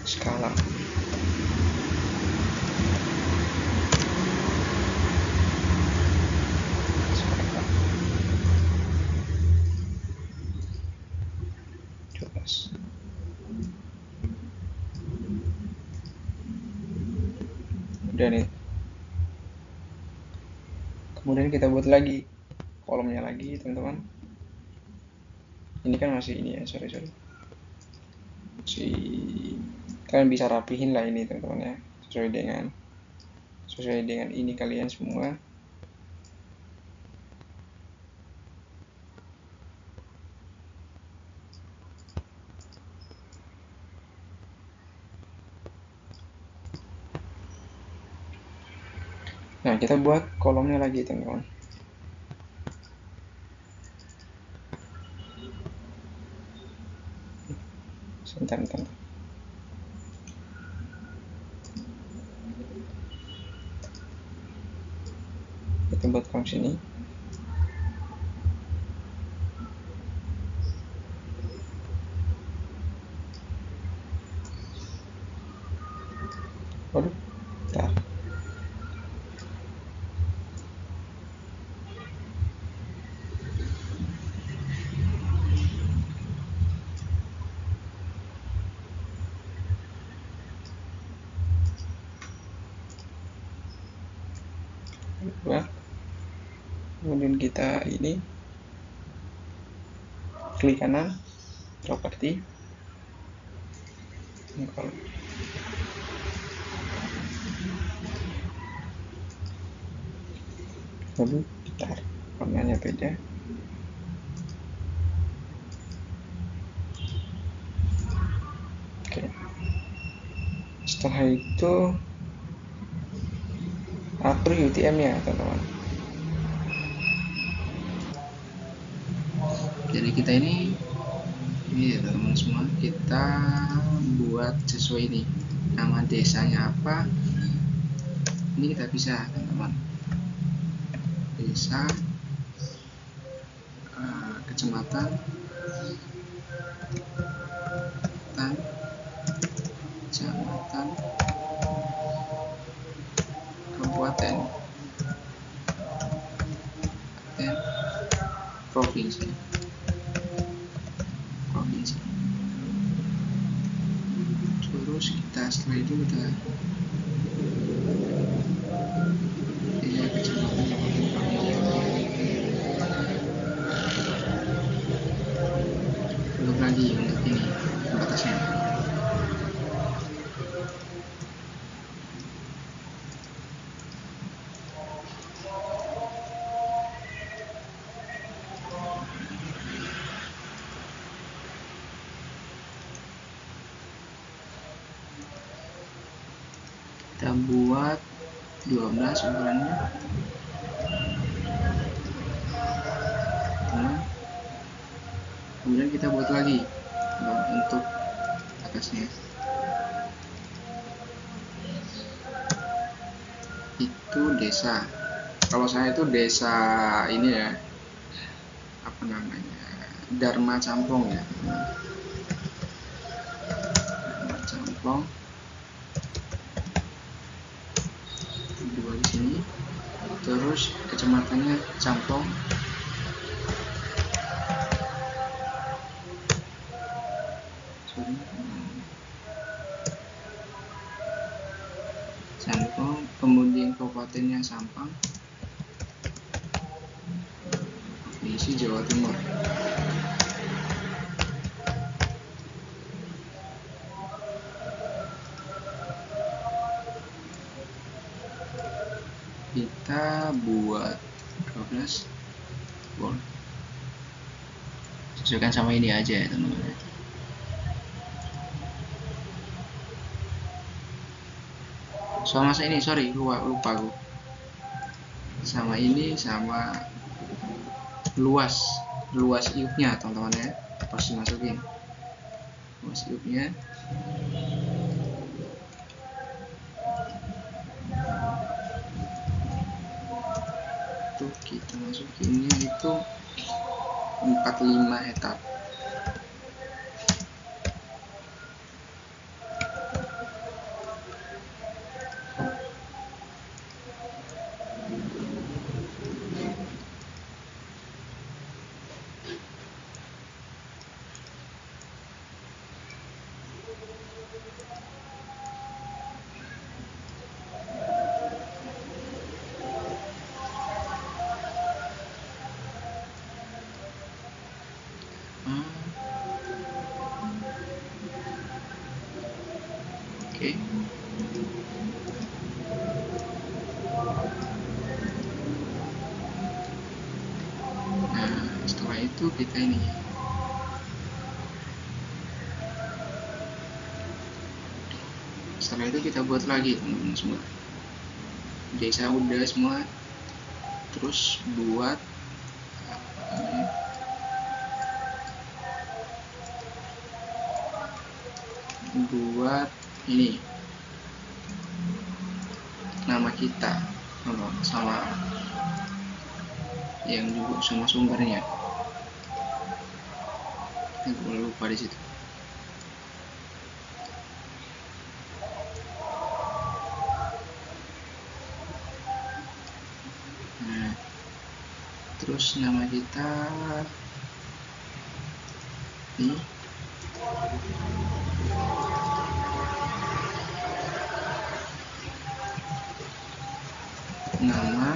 skala. Udah nih. Kemudian kita buat lagi kolomnya lagi teman-teman. Ini kan masih ini ya, sorry. Kalian bisa rapihin lah ini teman-teman ya, sesuai dengan ini kalian semua. Nah, kita buat kolomnya lagi, teman-teman. Sebentar. Kita buat kolom sini. Waduh, bentar. Buat. Kemudian kita ini klik kanan, properti, kolom. Lalu, bentar, warnanya beda. Oke. Setelah itu atur UTM-nya, teman-teman. Jadi kita ini ya teman-teman semua, kita buat sesuai ini. Nama desanya apa? Ini kita bisa, teman-teman. Desa, kecamatan, kabupaten, dan provinsi. Terus kita setelah itu kita kecamatan, belum lagi untuk ini batasnya. Kita buat 12 ukurannya. Nah, kemudian kita buat lagi untuk atasnya. Itu desa. Kalau saya itu desa ini ya, apa namanya, Dharma Campong ya. Dharma Campong. Dua di sini. Terus kecamatannya Campong. Campong, kemudian kabupatennya Sampang, provinsi Jawa Timur. Kita buat 12 boleh, sesuaikan sama ini aja ya teman-teman. Sama ini, sorry, lupa gue. Sama ini, sama luas iupnya teman-teman ya, pasti masukin luas iupnya. Tuh kita masukinnya itu 45 hektar. Oke. Nah, setelah itu kita ini. Setelah itu kita buat lagi teman-teman semua. desa udah semua. Terus buat ini nama kita sama yang juga sama sumbernya. Gue lupa di situ. Nah, terus nama kita ini nama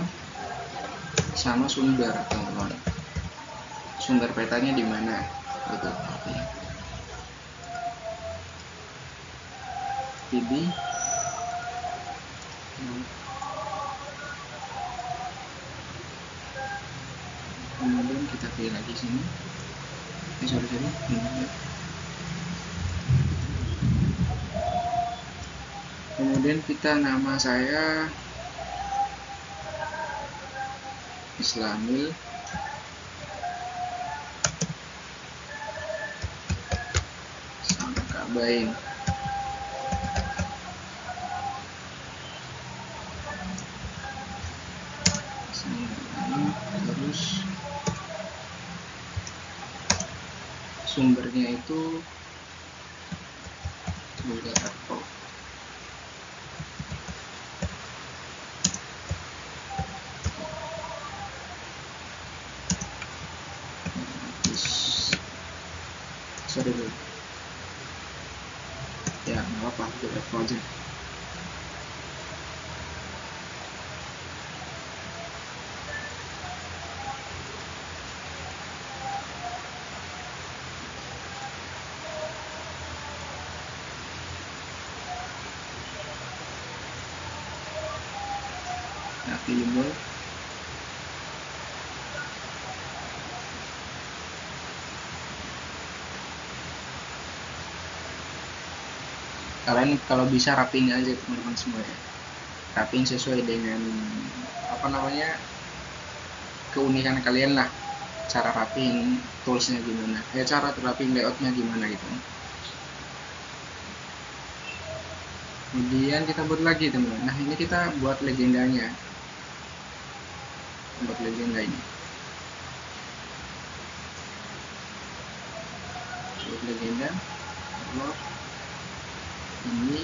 sama sumber, teman-teman. Sumber petanya di mana? Gitu. Pilih kemudian kita pilih lagi sini. Sorry. Kemudian kita nama saya Islamil Sangkabain. Terus sumbernya itu juga atau sorry dulu ya, nggak apa-apa, kita aja. Nah, pilih bold. Kalian kalau bisa rapiin aja teman-teman semua ya, rapiin sesuai dengan keunikan kalian lah, cara rapiin toolsnya gimana, cara rapiin layoutnya gimana gitu. Kemudian kita buat lagi teman-teman. Nah, ini kita buat legendanya, buat legenda ini, buat legenda ini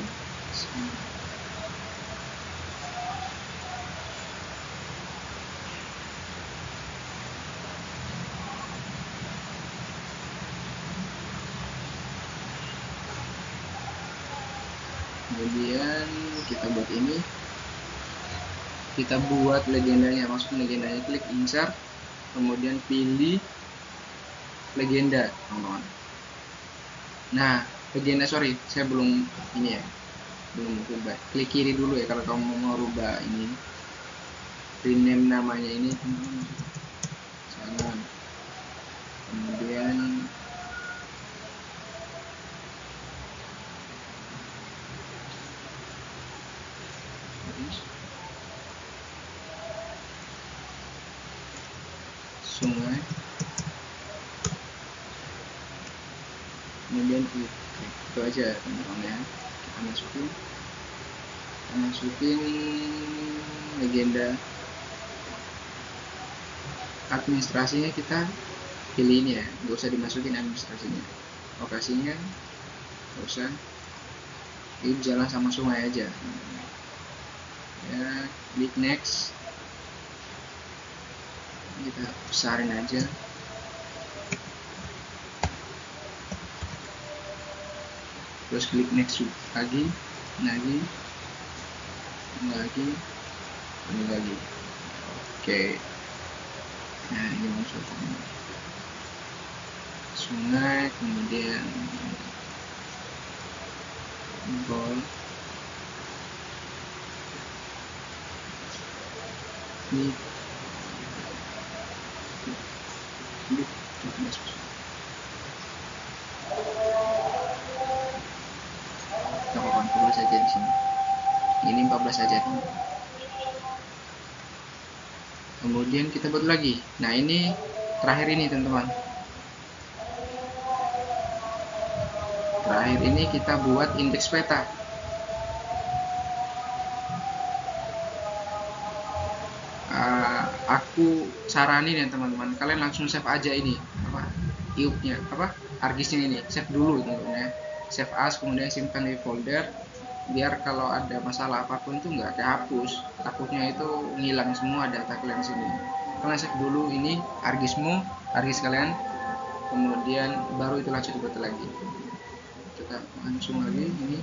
kemudian kita buat ini, kita buat legendanya, masuk legendanya, klik insert, kemudian pilih legenda teman-teman. Nah, legenda, sorry saya belum ini ya, belum rubah. Klik kiri dulu ya kalau kamu mau rubah ini, rename namanya ini teman-teman. Jangan. Kemudian sungai, kemudian itu aja teman-teman ya. Kita masukin legenda. Administrasinya kita pilih ini ya, nggak usah dimasukin administrasinya. Lokasinya nggak usah, ini jalan sama sungai aja ya. Klik next, kita besarin aja. Terus klik next lagi, ini lagi. Oke. Nah, ini masuk sungai, kemudian gol, ini saja di sini. Ini 14 saja. kemudian kita buat lagi. Nah, ini terakhir ini teman-teman, terakhir ini kita buat indeks peta. Aku saranin ya teman-teman, kalian langsung save aja ini apa iupnya apa argisnya, ini save dulu teman-teman ya, save as, kemudian simpan di folder, biar kalau ada masalah apapun tuh nggak kehapus, takutnya itu ngilang semua data kalian sini. Kalian save dulu ini argis kalian, kemudian baru itu lanjut dibuat lagi. Kita langsung lagi ini.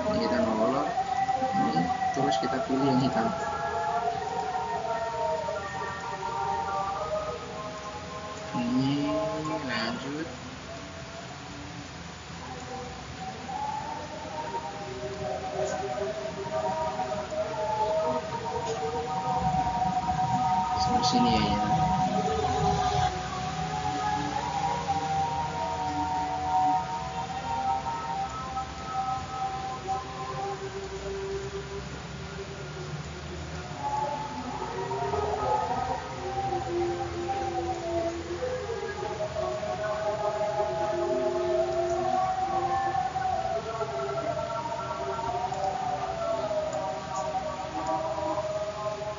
Ini kita nolak ini, terus kita pilih yang hitam. Ini lanjut. Sampai sini ya.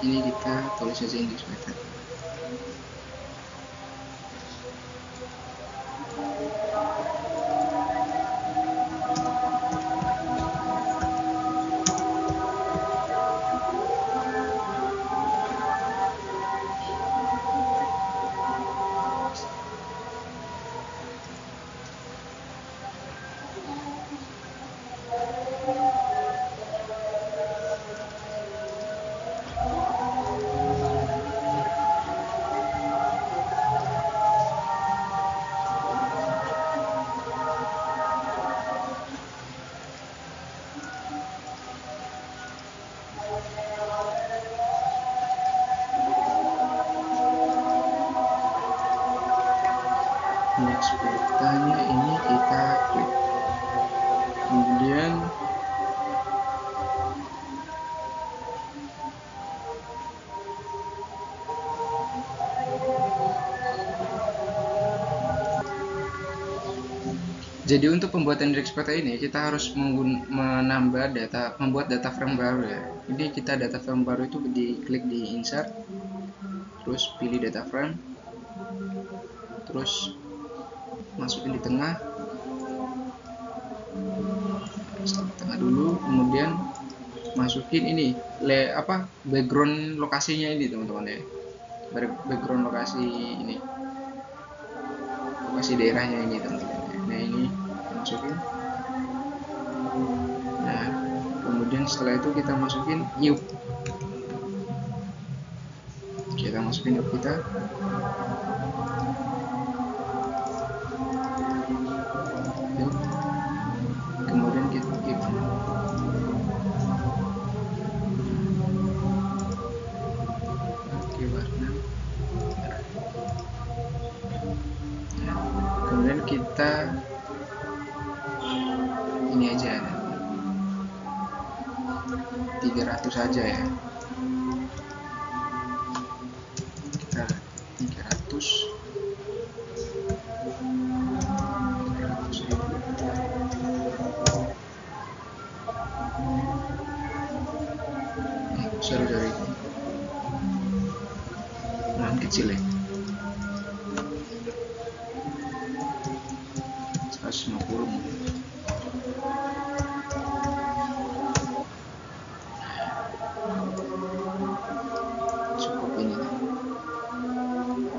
Ini kita tulis aja indeks peta. Indeks petanya ini kita klik, kemudian jadi untuk pembuatan indeks peta ini kita harus membuat data frame baru ya. Ini kita data frame baru itu diklik di insert, terus pilih data frame, terus masukin di tengah dulu, kemudian masukin ini background lokasinya ini teman-teman ya, background lokasi ini, lokasi daerahnya ini teman-teman. Nah, ini masukin. Nah, kemudian setelah itu kita masukin iup, kita masukin iup kita. Kemudian kita klik pakai warna merah. Nah, kemudian kita ini aja 300 saja ya, kita 300 sorry ukuran kecil ya, 150 mungkin. Cukup ini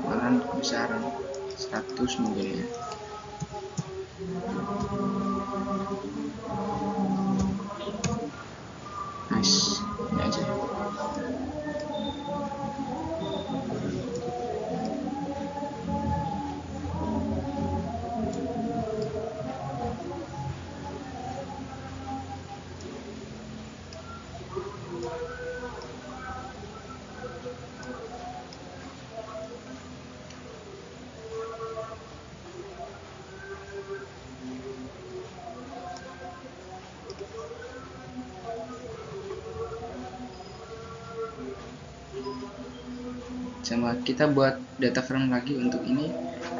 malah besaran 100 mungkin ya. Nice, ini aja. sama kita buat data frame lagi untuk ini,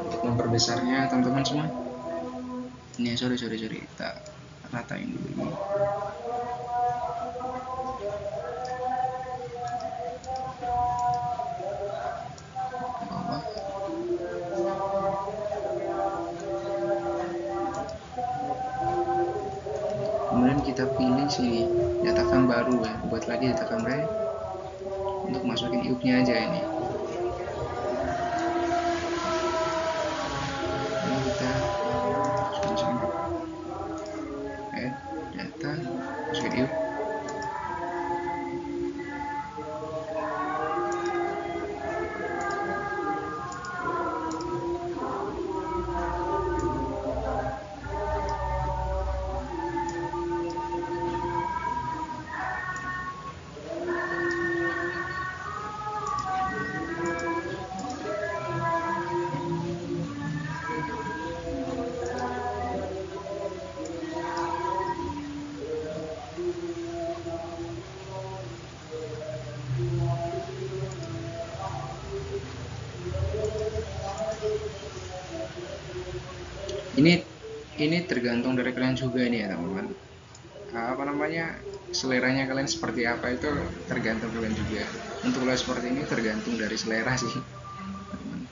untuk memperbesarnya teman-teman semua. Ini sorry kita ratain dulu ini. Bawah. Kemudian kita pilih sini data frame baru ya, buat lagi data frame untuk masukin iupnya aja ini. Ini kita masukin add data, masukin iup. Ini tergantung dari kalian juga ini ya teman-teman. Apa namanya, seleranya kalian seperti apa itu tergantung kalian juga. Untuk lo seperti ini tergantung dari selera sih teman-teman.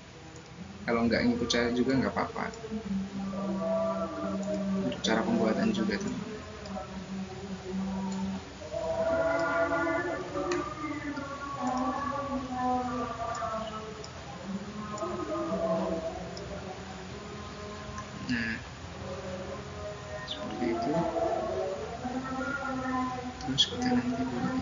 Kalau nggak ngikut saya juga nggak apa-apa. Untuk cara pembuatan juga teman-teman. Nah, seperti itu. Terus kita nanti buat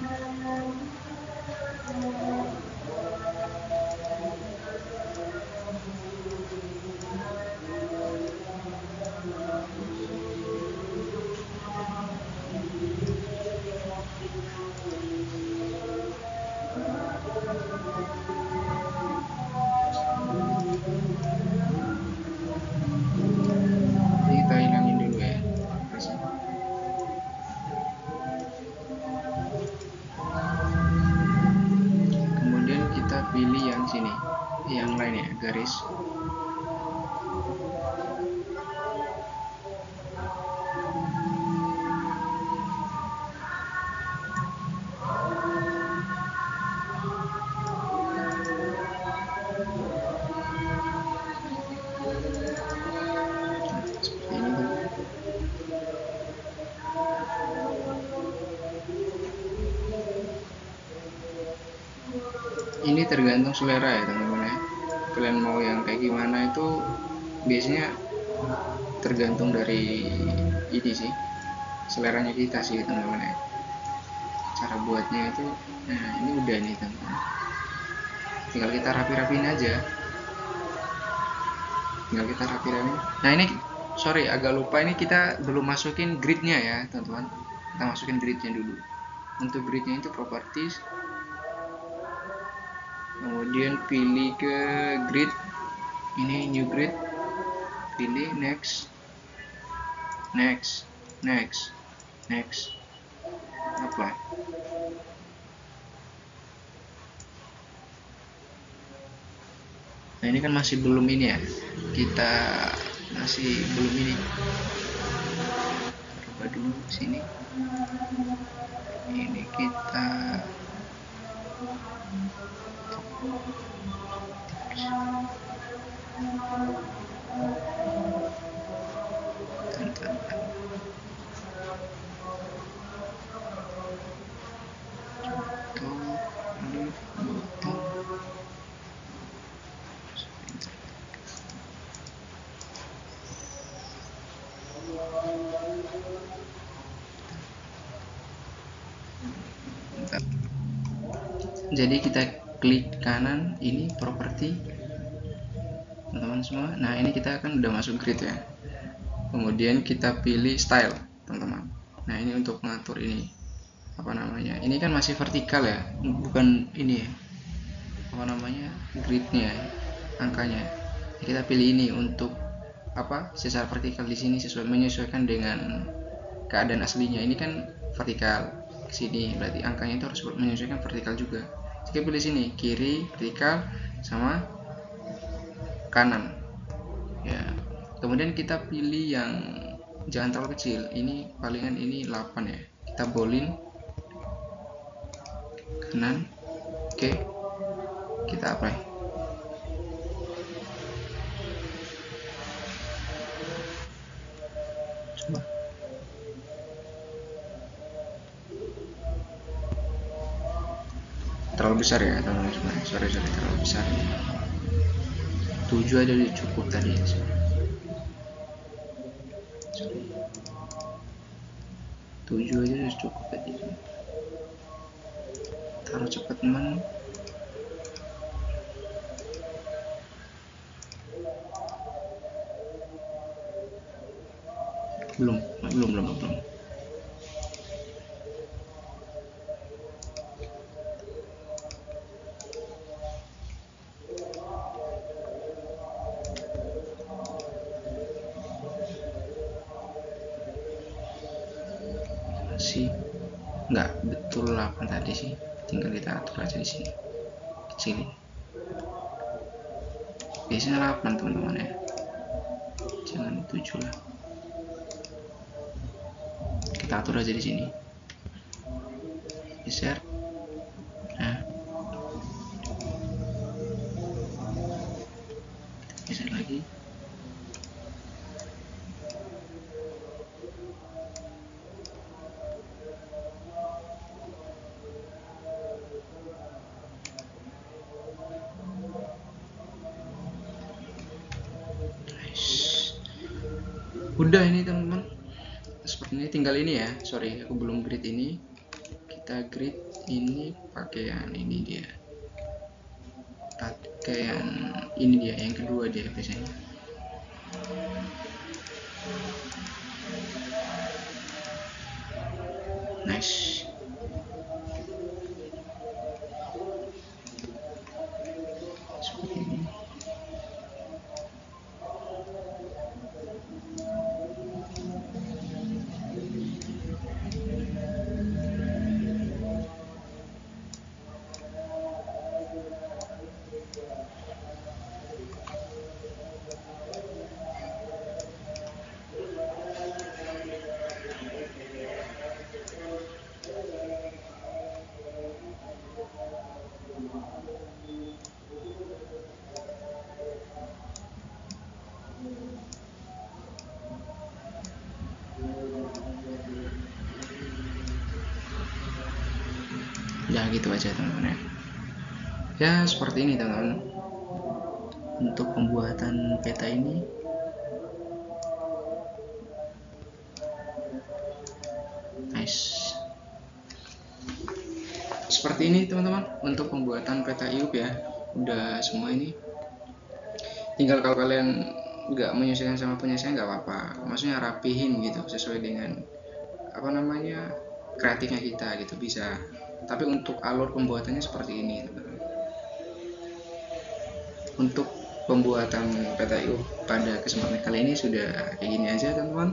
kita hilangin dulu ya. Kemudian kita pilih yang sini, yang lain ya, garis. Ini tergantung selera ya teman-teman ya. Kalian mau yang kayak gimana itu biasanya tergantung dari ini sih, seleranya kita sih teman-teman ya. Cara buatnya itu, nah ini udah nih teman-teman. Tinggal kita rapi-rapiin aja. Nah ini sorry agak lupa, ini kita belum masukin gridnya ya teman-teman. Kita masukin gridnya dulu. Untuk gridnya itu properties, kemudian pilih ke grid, ini new grid, pilih next, apply. Nah ini kan masih belum ini ya, kita masih belum ini. Coba dulu sini, ini kita jadi kita klik kanan ini properti teman-teman semua. Nah ini kita kan udah masuk grid ya, kemudian kita pilih style teman-teman. Nah ini untuk mengatur ini apa namanya, ini kan masih vertikal ya, bukan ini ya, apa namanya, gridnya angkanya. Kita pilih ini untuk apa, secara vertikal di sini sesuai, menyesuaikan dengan keadaan aslinya. Ini kan vertikal sini, berarti angkanya itu harus menyesuaikan vertikal juga. Oke, pilih sini kiri vertikal sama kanan ya. Kemudian kita pilih yang jangan terlalu kecil, ini palingan ini 8 ya, kita bolin kanan. Oke, kita apply. Coba terlalu besar ya teman-teman, sorry terlalu besar, 7 aja udah cukup tadi ya. Sorry. 7 aja udah cukup tadi, taruh cepat teman. belum sih, nggak betul 8 tadi sih, tinggal kita atur aja di sini kecilin. Biasanya 8 teman-teman ya, jangan 7 lah. Kita atur aja di sini, geser. Nah, geser lagi. Udah ini teman-teman, seperti ini. Tinggal ini ya, sorry aku belum grid ini. Kita grid ini pakaian ini dia, pakaian ini dia yang kedua dia biasanya. Nice. Seperti ini. Ya gitu aja teman-teman ya. Ya seperti ini teman-teman untuk pembuatan peta ini. Nice. Seperti ini teman-teman untuk pembuatan peta IUP ya. Udah semua ini. Tinggal kalau kalian nggak menyesuaikan sama punya saya nggak apa-apa. Maksudnya rapihin gitu sesuai dengan apa namanya kreatifnya kita gitu bisa. Tapi untuk alur pembuatannya seperti ini teman-teman. Untuk pembuatan peta IUP pada kesempatan kali ini sudah kayak gini aja teman-teman.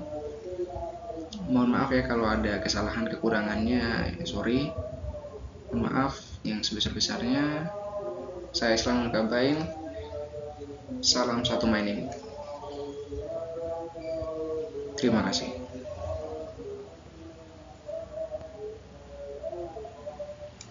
Mohon maaf ya kalau ada kesalahan kekurangannya, sorry. Maaf yang sebesar-besarnya. Saya Islam Kabain. Salam satu mining. Terima kasih.